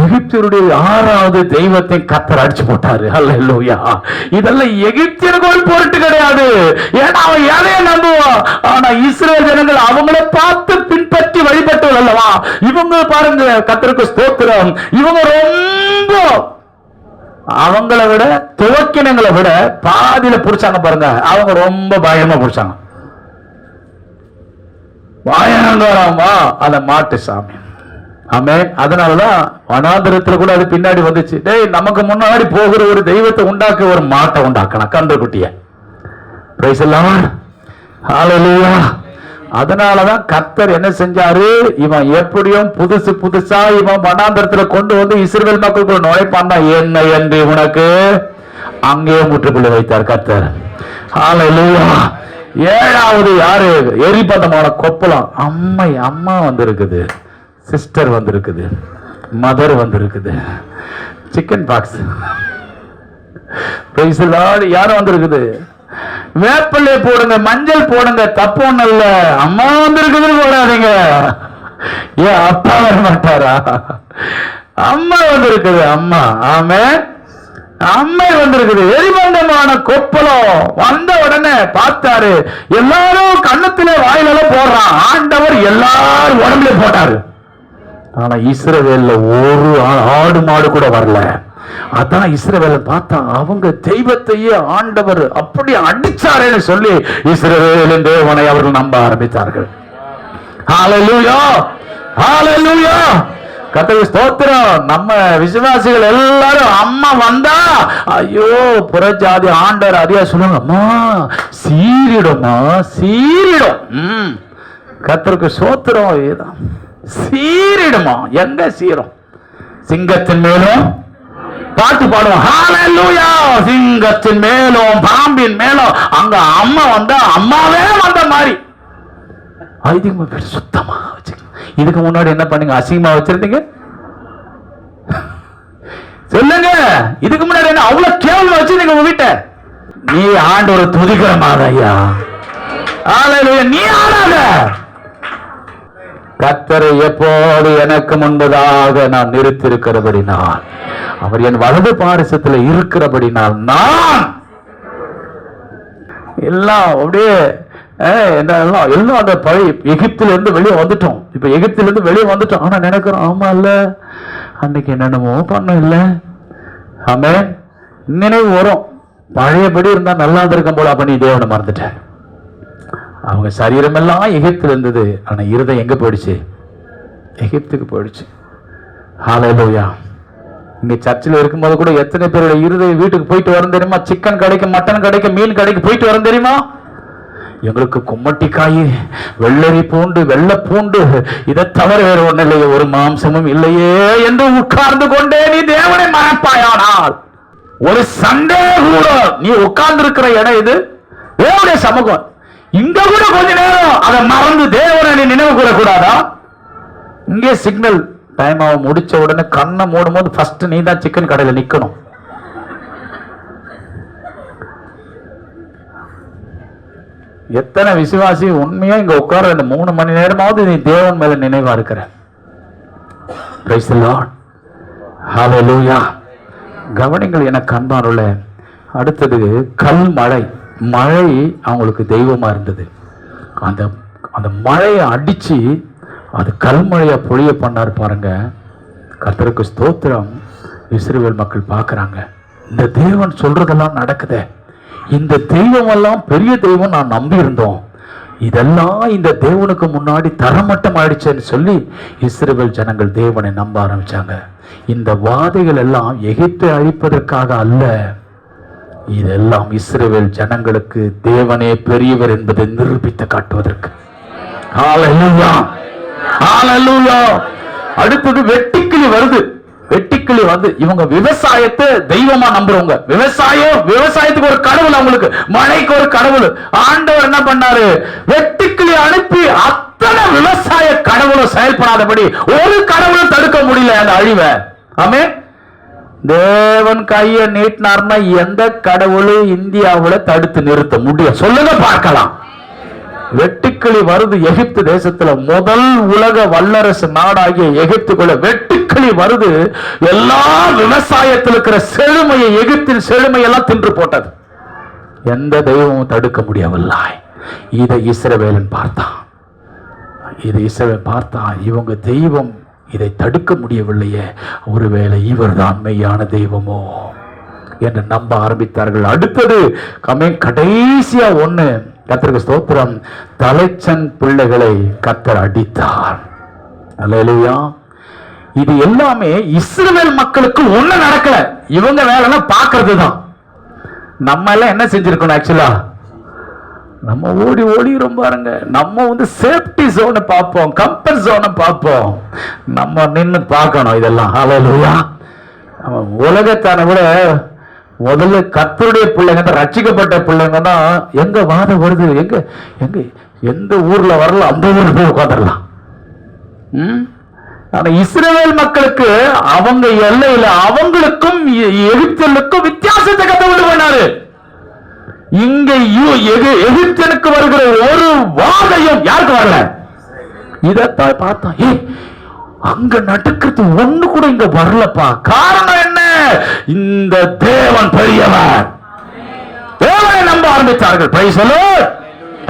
எகிப்தியருடைய 6வது தெய்வத்தை கர்த்தர் அடிச்சு போட்டாரு. ஹல்லேலூயா. இதெல்லாம் எகிப்தியருக்கு ஒரு பொருட்டு கிடையாது, ஏன்னா அவன் எதைய நம்புவான். ஆனா இஸ்ரவேல் ஜனங்கள் அவங்கள பார்த்து பின்பற்றி வழிபட்டவர்கள் அல்லவா. இவங்க பாருங்க, கர்த்தருக்கு ஸ்தோத்திரம், இவங்க ரொம்ப அவங்களை விட துவக்கினங்களை விட பாதியில புடிச்சாங்க பாருங்க. அவங்க ரொம்ப பயமா புடிச்சாங்க. பயங்கரமா அந்த மாட்டு சாமி. ஆமென். அதனாலதான் வனாந்திரத்துல கூட அது பின்னாடி வந்துச்சு. டேய், நமக்கு முன்னாடி போகிற ஒரு தெய்வத்தை உண்டாக்க ஒரு மாட்டை உண்டாக்கணும், கன்றுக்குட்டிய. Price the Lord. ஹல்லேலூயா. அதனாலதான் கர்த்தர் என்ன செஞ்சாரு, இவன் எப்படியும் புதுசா இவன் வனாந்திரத்துல கொண்டு வந்து இஸ்ரவேல் மக்களுக்கு நுழைப்பான்னா என்ன என்று உனக்கு அங்கேயே முற்றுப்புள்ளி வைத்தார் கர்த்தர். ஹல்லேலூயா. 7வது யாரு? எரிபந்தமான கொப்பளம். அம்மா வந்திருக்குது, சிஸ்டர் வந்திருக்குது, மதர் வந்திருக்குது. Chicken box. Price the Lord. யாரும் வந்திருக்குது? வேப்பிலை போடுங்க, மஞ்சள் போடுங்க, தப்பு ஒண்ணு இல்ல. அம்மா வந்திருக்குதுன்னு போடாதீங்க. ஏன் அப்பா வர மாட்டாரா? அம்மா வந்திருக்குது, அம்மா. ஆமென். அம்மை வந்திருக்குது. எரிபந்தமான கொப்பளம் வந்த உடனே பார்த்தாரு, எல்லாரும் கண்ணத்திலே வாயில போடுறான். ஆண்டவர் எல்லாரும் உடம்புல போட்டாரு. ஆனா இஸ்ரவேல்ல ஒரு ஆடு மாடு கூட வரல. அதான் இஸ்ரவேல பார்த்தா அவங்க தெய்வத்தையே ஆண்டவர் அப்படி அடிச்சாரேன்னு சொல்லி இஸ்ரவேலின் தேவனை அவர்கள் நம்ப ஆரம்பித்தார்கள். ஹல்லேலூயா, ஹல்லேலூயா. கர்த்தருக்கு ஸ்தோத்திரம். நம்ம விசுவாசிகள் எல்லாரும் அம்மா வந்தா ஐயோ புறஜாதி ஆண்டவர் அதிகா சொல்லுவாங்க, அம்மா சீரிடுமா, சீரிடும். கர்த்தருக்கு ஸ்தோத்திரம். சீரிடுமா. எங்க சீரும்? சிங்கத்தின் மேலும் பாட்டு பாடுவோம். ஹல்லேலூயா. சிங்கத்தின் மேலும் பாம்பின் மேலும் அங்க அம்மா வந்தா அம்மாவே வந்த மாதிரி அதிகமா பேர் சுத்தமா வச்சுக்கணும். இதுக்கு முன்னாடி என்ன பண்ணீங்க? அசிங்கமா வச்சிருந்தீங்க சொல்லுங்க. இதுக்கு முன்னாடி என்ன அவ்வளவு கேவலமா வச்சிருந்தீங்க உங்க வீட்டை? நீ ஆண்டவரை துதிக்கிற மாதிரியா? ஹல்லேலூயா. நீ ஆடாத. கர்த்தரை எப்போது எனக்கு முன்பதாக நான் நிறுத்திருக்கிறபடினால், அவர் என் வலது பாரிசத்துல இருக்கிறபடினால் நான் எல்லாம் அப்படியே எல்லாம் அந்த பழைய எகிப்தில இருந்து வெளியே வந்துட்டோம். இப்ப எகிப்தில இருந்து வெளியே வந்துட்டோம். ஆனா நினைக்கிறோம், ஆமா இல்ல அன்னைக்கு என்னென்னமோ பண்ண இல்ல. ஆமென். நினைவு வரும், பழையபடி இருந்தா நல்லா இருந்திருக்கும் போல. அப்ப நீ தேவனை மறந்துட்டேன். அவங்க சரீரம் எல்லாம் எகிப்தில் இருந்தது, ஆனா இருதயம் எங்க போயிடுச்சு? எகிப்துக்கு போயிடுச்சு. ஹalleluya. இங்க சர்ச்சில் இருக்கும்போது கூட எத்தனை பேருடைய இருதய வீட்டுக்கு போயிட்டு வரும் தெரியுமா? சிக்கன் கடைக்கு, மட்டன் கடைக்கு, மீன் கடைக்கு போயிட்டு வரும் தெரியுமா? எங்களுக்கு கும்மட்டிக்காய், வெள்ளரி பூண்டு, வெள்ளை பூண்டு, இதை தவிர வேற ஒண்ணு இல்லையே, ஒரு மாம்சமும் இல்லையே என்று உட்கார்ந்து கொண்டே நீ தேவனை மறப்பாயானால், ஒரு சண்டே கூட நீ உட்கார்ந்து இருக்கிற இடம் இது தேவனுடைய சமூகம். இங்க கூட கொஞ்ச நேரம் அதை மறந்து தேவனை நீ நினைவு கூறக்கூடாதா? இங்கே சிக்னல் டைம் முடிச்ச உடனே கண்ணை மூடும் போது ஃபர்ஸ்ட் நீ தான் சிக்கன் கடையில நிக்கணும். எத்தனை விசுவாசி உண்மையா இங்க உட்கார இந்த 3 மணி நேரமாவது நீ தேவன் மேல நினைவா இருக்கிற? Praise the Lord. Hallelujah. கவனிங்கள் என கண்பாருள்ள. அடுத்தது கல் மழை. மழை அவங்களுக்கு தெய்வமா இருந்தது. அந்த அந்த மழையை அடிச்சு அது கல்மழையா பொழிய பண்ணார் பாருங்க. கர்த்தருக்கு ஸ்தோத்திரம். இஸ்ரவேல் மக்கள் பார்க்கறாங்க, இந்த தேவன் சொல்றதெல்லாம் நடக்குதே, இந்த தெய்வம் எல்லாம் பெரிய தெய்வம் நான் நம்பி இருந்தோம், இதெல்லாம் இந்த தேவனுக்கு முன்னாடி தரமட்டம் ஆயிடுச்சுன்னு சொல்லி இஸ்ரவேல் ஜனங்கள் தேவனை நம்ப ஆரம்பிச்சாங்க. இந்த வாதைகள் எல்லாம் எகிப்தை அழிப்பதற்காக அல்ல, இதெல்லாம் இஸ்ரவேல் ஜனங்களுக்கு தேவனே பெரியவர் என்பதை நிரூபித்து காட்டுவதற்கு. ஹalleluya, ஹalleluya. அடுத்தது வெட்டுக்கிளி வருது. வெட்டுக்கிளி வந்து இவங்க விவசாயத்தை தெய்வமா நம்புறவங்க. விவசாயத்துக்கு ஒரு கடவுள், அவங்களுக்கு மழைக்கு ஒரு கடவுள். ஆண்டவர் என்ன பண்ணாரு? வெட்டுக்கிளி அனுப்பி அத்தனை விவசாய கடவுளும் செயல்படாதபடி ஒரு கடவுளும் தடுக்க முடியல அந்த அழிவை. ஆமென். தேவன் கையை நீட்டினார்னா எந்த கடவுளும் இந்தியாவுல தடுத்து நிறுத்த முடியும்? சொல்லுங்க பார்க்கலாம். வெட்டுக்கிளி வருது எகிப்து தேசத்துல. முதல் உலக வல்லரசு நாடாகிய எகிப்துக்குள்ள வெட்டுக்கிளி வருது. எல்லா விவசாயத்தில் இருக்கிற செழுமையை, எகிப்தின் செழுமையெல்லாம் தின்று போட்டது. எந்த தெய்வமும் தடுக்க முடியவில்லை. இதை இஸ்ரவேலன் பார்த்தான். இவங்க தெய்வம் இதை தடுக்க முடியவில்லையே, ஒருவேளை இவர் தான் மெய்யான தெய்வமோ என்று நம்ப ஆரம்பித்தார்கள். அடுத்தது கடைசியா ஒண்ணு, கர்த்தருக்கு ஸ்தோத்திரம், தலைச்சன் பிள்ளைகளை கர்த்தர் அடித்தார். அல்லேலூயா. இது எல்லாமே இஸ்ரவேல் மக்களுக்கு ஒண்ணு நடக்கல. இவங்க வேலைன்னா பாக்குறது தான். நம்ம எல்லாம் என்ன செஞ்சிருக்கணும்? ஆக்சுவலா நம்ம ஓடிறோம் பாருங்க. நம்ம சேஃப்டி ஜோனை பார்ப்போம், கம்ஃபர்ட் ஜோனை பார்ப்போம். நம்ம நின்று பார்க்கணும் இதெல்லாம். ஹalleluya. உலகத்தான விட முதல்ல கர்த்தருடைய பிள்ளைங்க, ரட்சிக்கப்பட்ட பிள்ளைங்க தான் எங்க வாதம் வருது, எங்க எந்த ஊர்ல வரலாம் அந்த ஊர்ல போய் உட்காந்துடலாம். ஆனா இஸ்ரவேல் மக்களுக்கு அவங்க எல்லையில அவங்களுக்கும் எகிப்தியர்களுக்கும் வித்தியாசத்தை கற்றுக்கொண்டு பண்ணாரு. இங்க எகிப்தியனுக்கு வருகிற ஒரு வாதையும் யாருக்கு வரல? இதத்தான் பார்த்தோம். அங்க நடக்கிறது ஒண்ணு கூட இங்க வரலப்பா. காரணம் என்ன? இந்த தேவன் பெரியவர். தேவனை நம்ப ஆரம்பித்தார்கள். Praise the lord.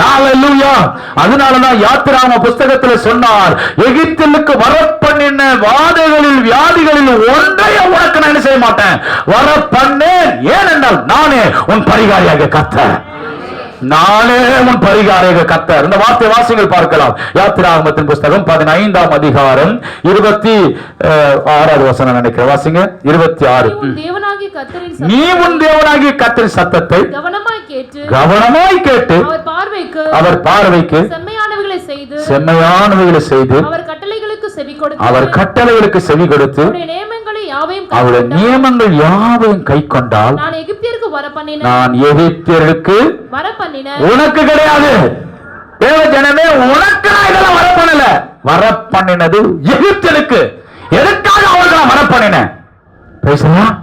ஹalleluya. அதனாலதான் யாத்திராகம புத்தகத்தில் சொன்னார், எகிப்திற்கு வரப்பண்ணின வாதைகளில் வியாதிகளில் ஒன்றையும் உனக்கு நான் என்ன செய்ய மாட்டேன், வரப்பண்ணேன். ஏனென்றால் நானே உன் பரிகாரியாக கர்த்தர். நானே உன் பரிகாரியாக கர்த்தர். இந்த வார்த்தை வாசிகள் பார்க்கலாம். யாத்திராகமத்தின் புத்தகம் 15ஆம் அதிகாரம் 26வது வசனம் நினைக்கிறேன். வாசிங்க. 26. நீ உன் தேவனாகிய கர்த்தரின் சத்தத்தை கவனமாய் கேட்டு அவர் பார்வைக்கு செம்மையானவைகளை செய்து அவர் கட்டளைகளுக்கு செவி கொடுத்து அவருடைய நியமங்கள் யாவையும் கை கொண்டால் நான் எகிப்தியருக்கு உனக்கு கிடையாது. தேவ ஜனமே, உனக்கு நான் இதெல்லாம் வர பண்ணல. வர பண்ணினது எகிப்தியருக்கு. எதற்காக அவர்கள் வர பண்ணினேன்? பேசலாம்.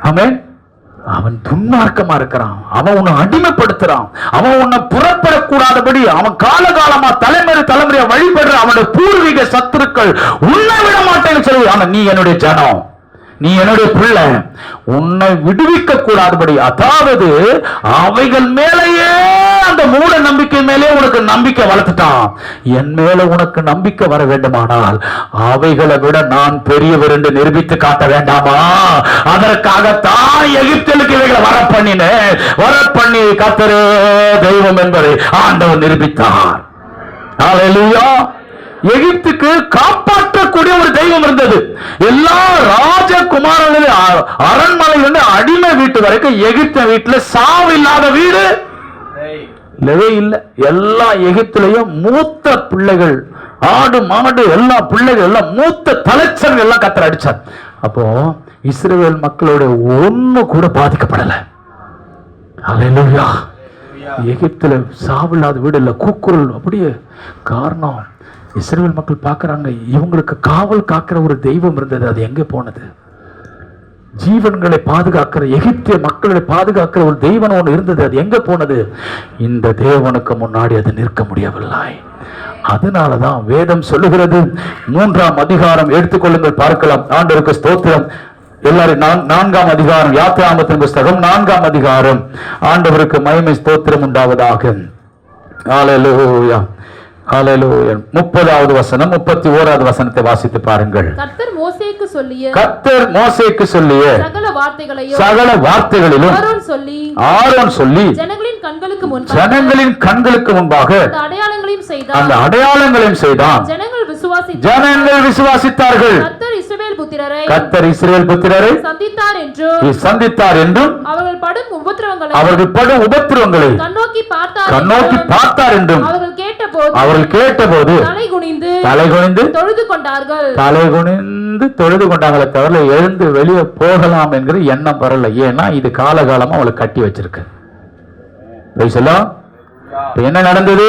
ஆமென். அவன் துன்மார்க்கமா இருக்கிறான். அவன் உன்னை அடிமைப்படுத்துறான். அவன் உன்னை புறப்படக்கூடாதபடி அவன் காலகாலமா தலைமுறையா வழிபடுற அவனுடைய பூர்வீக சத்துருக்கள் உன்னை விட மாட்டேன்னு சொல்லி, ஆனா நீ என்னுடைய ஜனம், நீ என்னுடைய பிள்ளை, உன்னை விடுவிக்க கூடாதபடி, அதாவது அவைகள் மேலேயே அந்த மூட நம்பிக்கை மேலே உனக்கு நம்பிக்கை வளர்த்துட்டான். என் மேல உனக்கு நம்பிக்கை வர வேண்டுமானால் அவைகளை விட நான் பெரியவர் என்று நிரூபித்து காட்ட வேண்டாமா? அதற்காகத்தான் எகிப்தியருக்கு இவைகளை வரப்பண்ணி கர்த்தரே தெய்வம் என்பதை ஆண்டவர் நிரூபித்தார். ஹalleluya. எகிப்துக்கு காப்பாற்றக்கூடிய ஒரு தெய்வம் தெய்வம் இருந்தது. எல்லா ராஜகுமாரர்களும் அரண்மனையிலிருந்து அடிமை வீட்டு வரைக்கும் எகிப்து வீட்டுல சாவு இல்லாத வீடு இல்லவே இல்லை. எல்லா எகிப்திலையும் மூத்த பிள்ளைகள், ஆடு மாடு எல்லா பிள்ளைகள் எல்லாம் மூத்த தலைச்சர்கள் எல்லாம் கர்த்தர் அடிச்சார். அப்போ இஸ்ரவேல் மக்களோட ஒண்ணு கூட பாதிக்கப்படலை. அல்லேலூயா. எகிப்துல சாவில்லாத வீடு இல்ல, கூக்குரல் அப்படியே. காரணம், இஸ்ரவேல் மக்கள் பார்க்கறாங்க, இவங்களுக்கு காவல் காக்கிற ஒரு தெய்வம் இருந்தது, அது எங்க போனது? ஜீவன்களை பாதுகாக்கிற, எகிப்திய மக்களை பாதுகாக்கிற ஒரு தெய்வன் ஒன்று இருந்தது, அது எங்க போனது? இந்த தேவனுக்கு முன்னாடி அது நிற்க முடியவில்லை. அதனாலதான் வேதம் சொல்லுகிறது, 3ஆம் அதிகாரம் எடுத்துக்கொள்ளுங்கள், பார்க்கலாம். ஆண்டவருக்கு ஸ்தோத்திரம். எல்லாரும் 4ஆம் அதிகாரம், யாத்திராகமத்தின் புஸ்தகம் 4ஆம் அதிகாரம். ஆண்டவருக்கு மகிமை ஸ்தோத்திரம் உண்டாவதாக. ஹல்லேலூயா, ஹல்லேலூயா. 30வது வசனம், 31வது வசனத்தை வாசித்து பாருங்கள். கர்த்தர் மோசேக்கு சொல்லிய சகல வார்த்தைகளிலும் ஆரோன் சொல்லி ஜனங்களின் கண்களுக்கு முன்பாக அந்த அடையாளங்களையும் செய்தான். ஜனங்கள் விசுவாசித்தார்கள். கர்த்தர் இஸ்ரவேல் புத்திரரை சந்தித்தார் என்றும் அவர்கள் படும் உபத்திரவங்களை கண்ணோக்கி பார்த்தார் என்றும் அவர்கள் கேட்டபோது தலை குனிந்து தொழுது கொண்டாங்களே தவிர எழுந்து வெளியே போகலாம் என்கிற எண்ணம் வரல. ஏன்னா இது காலகாலமா அவளை கட்டி வச்சிருக்கு. என்ன நடந்தது?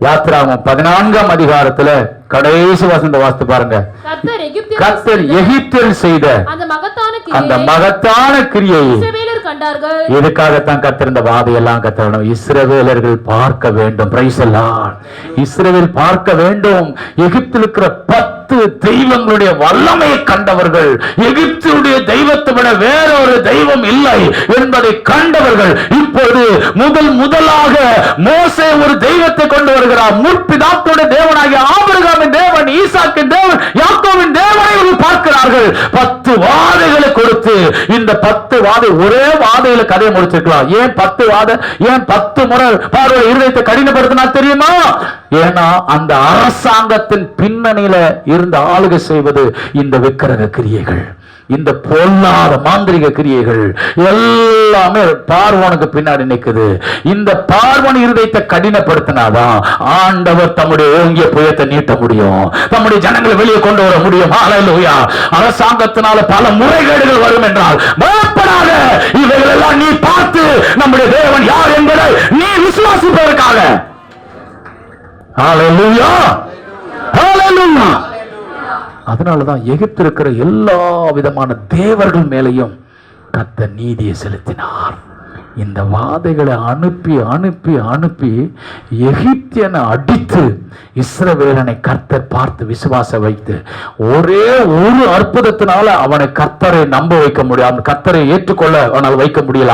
யாத்திராகமம் 14ஆம் அதிகாரத்துல கடைசி வசந்த வாசித்து பாருங்க. கர்த்தர் எகிப்தில் செய்த அந்த மகத்தான கிரியை எதுக்காகத்தான் கர்த்தர் இந்த வாதையெல்லாம் கர்த்தர் இஸ்ரவேலர்கள் பார்க்க வேண்டும். பிரைஸ் எல்லாம் இஸ்ரவேல் பார்க்க வேண்டும். எகிப்தில் இருக்கிற 10 தெய்வங்களுடைய வல்லமையை கண்டவர்கள், எகிப்துடைய தெய்வத்தை விட வேறொரு தெய்வம் இல்லை என்பதை கண்டவர்கள் இப்போது முதலாக மோசே ஒரு தெய்வத்தை கொண்டு வருகிறார். முற்பிதாக்களுடைய தேவனாகிய ஆபிரகாமின் தேவன், ஈசாக்கின் தேவன், யாக்கோபின் தேவனை பார்க்கிறார்கள். 10 வாதைகளை கொடுத்து, இந்த 10 வாதை ஒரே வாதையில கதையை முடிச்சிருக்கலாம். ஏன் 10 வாதை? ஏன் 10 முறை பார்வை இருதயத்தை கடினப்படுத்தினா தெரியுமா? ஏன்னா அந்த அரசாங்கத்தின் பின்னணியில இருந்து ஆளுகை செய்வது இந்த விக்கிரக கிரியைகள், இந்த பொல்லாத மாந்திரிக கிரியைகள் எல்லாமே பார்வோனுக்கு பின்னாடி நிற்குது. இந்த பார்வோன் இருதயத்தை கடினப்படுத்தினாதான் ஆண்டவர் தம்முடைய ஓங்கிய புயத்தை நீட்ட முடியும், தம்முடைய ஜனங்களை வெளியே கொண்டு வர முடியும். ஹல்லேலூயா. அரசாங்கத்தினால பல முறைகேடுகள் வரும் என்றால் பயப்படாத. இவைகள் எல்லாம் நீ பார்த்து நம்முடைய தேவன் யார் என்பதை நீ விசுவாசிப்பதற்காக. ஹல்லேலூயா, ஹல்லேலூயா. அதனாலதான் எகிப்தில் இருக்கிற எல்லா விதமான தேவர்கள் மேலையும் கர்த்தர் நீதியை செலுத்தினார். இந்த வாதைகளை அனுப்பி அனுப்பி அனுப்பி எகிப்தியனை அடித்து இஸ்ரவேலனை கர்த்தர் பார்த்து விசுவாச வைத்து ஒரே ஒரு அற்புதத்தினால அவனை கர்த்தரை நம்ப வைக்க முடியல, கர்த்தரை ஏற்றுக்கொள்ள அவனால் வைக்க முடியல.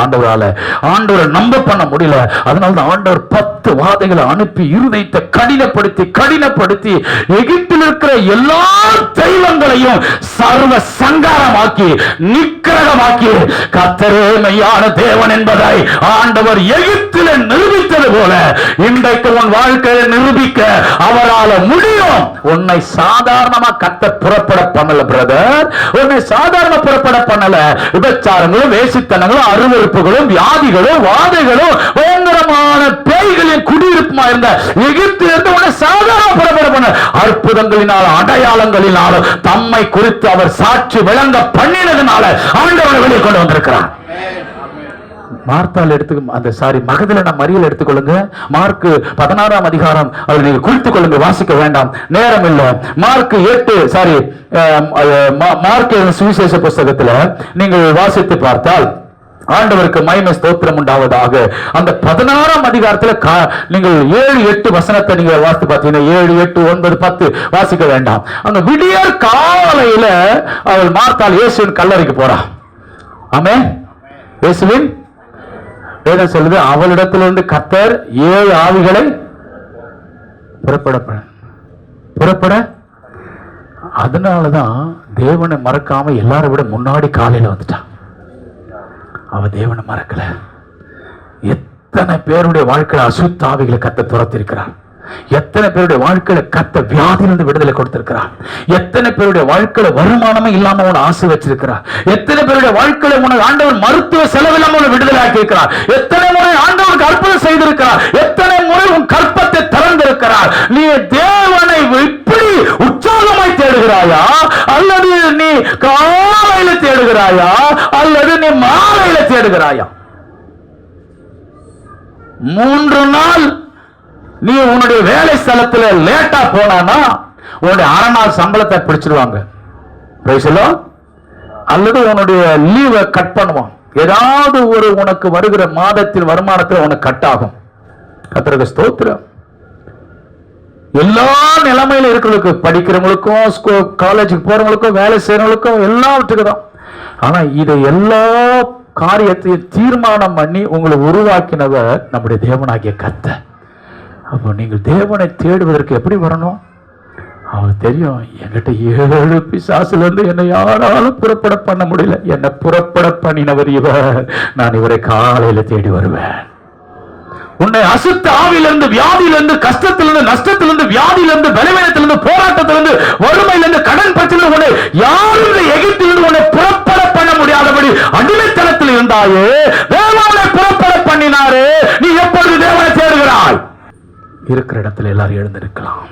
ஆண்டவரை நம்ப பண்ண முடியல. அதனால ஆண்டவர் 10 வாதைகளை அனுப்பி இருதயத்தை கடினப்படுத்தி எகிப்தில் இருக்கிற எல்லா தெய்வங்களையும் சர்வ சங்காரமாக்கி நிக்கிரகமாக்கி கர்த்தரே மெய்யான தேவன் என்பதை ஆண்டவர் எகிப்தில் நிரூபித்தது போல இன்றைக்கு உன் வாழ்க்கையை நிரூபிக்க அவரால் முடியும். உன்னை சாதாரணமா கர்த்தர் புறப்பட பண்ணல பிரதர், உன்னை சாதாரண புறப்பட பண்ணல. விபச்சாரங்களும் வேசித்தனங்களும் அருவருப்புகளும் வியாதிகளும் வாதைகளும் பயங்கரமான பேய்களின் குடியிருப்புமா இருந்த எகிப்திலிருந்து உன்னை சாதாரண புறப்பட பண்ண அற்புதங்களினாலும் அடையாளங்களினாலும் தம்மை குறித்து அவர் சாட்சி விளங்க பண்ணினதுனால ஆண்டவரை வெளியே கொண்டு வந்திருக்கிறார். மார்த்தால் மகதலேனா மரியாள் எடுத்துக்கொள்ளுங்க. மார்க் 16ஆம் அதிகாரம் அதில் நீங்க குறித்துக் கொள்ளுங்க, வாசிக்க வேண்டாம், நேரம் இல்லை. மார்க் 8 மார்க் சுவிசேஷ புஸ்தகத்தில் நீங்கள் வாசித்து பார்த்தால் ஆண்டவருக்கு மகிமை ஸ்தோத்திரம் உண்டாவதாக. அந்த 16ஆம் அதிகாரத்தில் நீங்கள் 7-8 வசனத்தை நீங்க வாசித்து பார்த்தீங்கன்னா 7, 8, 9, 10 வாசிக்க வேண்டாம். அந்த விடியற் காலையில அவள் மார்த்தாள் இயேசுவின் கல்லறைக்கு போறா. ஆமென். இயேசுவின் வேதம் சொல்லுது, அவளிடத்திலிருந்து கர்த்தர் 7 ஆவிகளை புறப்பட. அதனாலதான் தேவனை மறக்காம எல்லாரும் விட முன்னாடி காலையில வந்துட்டான். அவ தேவனை மறக்கல. எத்தனை பேருடைய வாழ்க்கையில அசுத்த ஆவிகளை கர்த்தர் துரத்திருக்கிறார். எத்தனை பேருடைய வாழ்க்கையில கர்த்தர் வியாதியிலிருந்து விடுதலை கொடுத்திருக்கிறார். எத்தனை பேருடைய வாழ்க்கையில வருமானமே இல்லாம உன்னை ஆசை வச்சிருக்கிறார். எத்தனை பேருடைய வாழ்க்கையில உனக்கு ஆண்டவர் மருத்துவ செலவில்லாம உன்னை விடுதலை ஆக்கியிருக்கிறார். எத்தனை முறை ஆண்டவருக்கு அற்புதம் செய்திருக்கிறார். எத்தனை முறை உன் கற்பத்தை திறந்திருக்கிறார். நீ தேவனை இப்படி உற்சாகமாய் தேடுகிறாயா, அல்லது நீ காலையில தேடுகிறாயா, அல்லது நீ மாலையில தேடுகிறாயா? 3 நாள் நீ உன்னுடைய வேலை ஸ்தலத்துல லேட்டா போனானா உன்னுடைய 1/2 நாள் சம்பளத்தை பிடிச்சிருவாங்க. அல்லது உன்னுடைய லீவை கட் பண்ணுவான். ஏதாவது ஒரு உனக்கு வருகிற மாதத்தில் வருமானத்தில் உனக்கு கட் ஆகும். கர்த்தருக்கு ஸ்தோத்திரம். எல்லா நிலைமையில இருக்கிறவங்களுக்கு, படிக்கிறவங்களுக்கும், காலேஜுக்கு போறவங்களுக்கும், வேலை செய்யறவங்களுக்கும் எல்லாவற்றுக்கு தான். ஆனா இதை எல்லா காரியத்தையும் தீர்மானம் பண்ணி உங்களை உருவாக்கினவர் நம்முடைய தேவனாகிய கர்த்தர். அப்போ நீங்கள் தேவனை தேடுவதற்கு எப்படி வரணும்? அவர் தெரியும், என்கிட்ட 7 பிசாசுல இருந்து என்னை யாராலும் புறப்பட பண்ண முடியல. என்னை புறப்பட பண்ணினவர் இவர். நான் இவரை காலையில தேடி வருவேன். உன்னை அசுத்த ஆவியிலிருந்து, வியாதியிலிருந்து, கஷ்டத்திலிருந்து, நஷ்டத்திலிருந்து, வியாதியிலிருந்து, பலவீனத்திலிருந்து, போராட்டத்திலிருந்து, வறுமையிலிருந்து, கடன் பிரச்சனையிலிருந்து உன்னை யாரும் எகிப்திலிருந்து உன்னை புறப்பட பண்ண முடியாதபடி அடிமைத்தனத்தில் இருந்தாயே, தேவனை புறப்பட பண்ணினாரே. நீ எப்பொழுது தேவனை தேடுகிறாய்? இருக்கிற இடத்துல எல்லாரும் எழுந்திருக்கலாம்.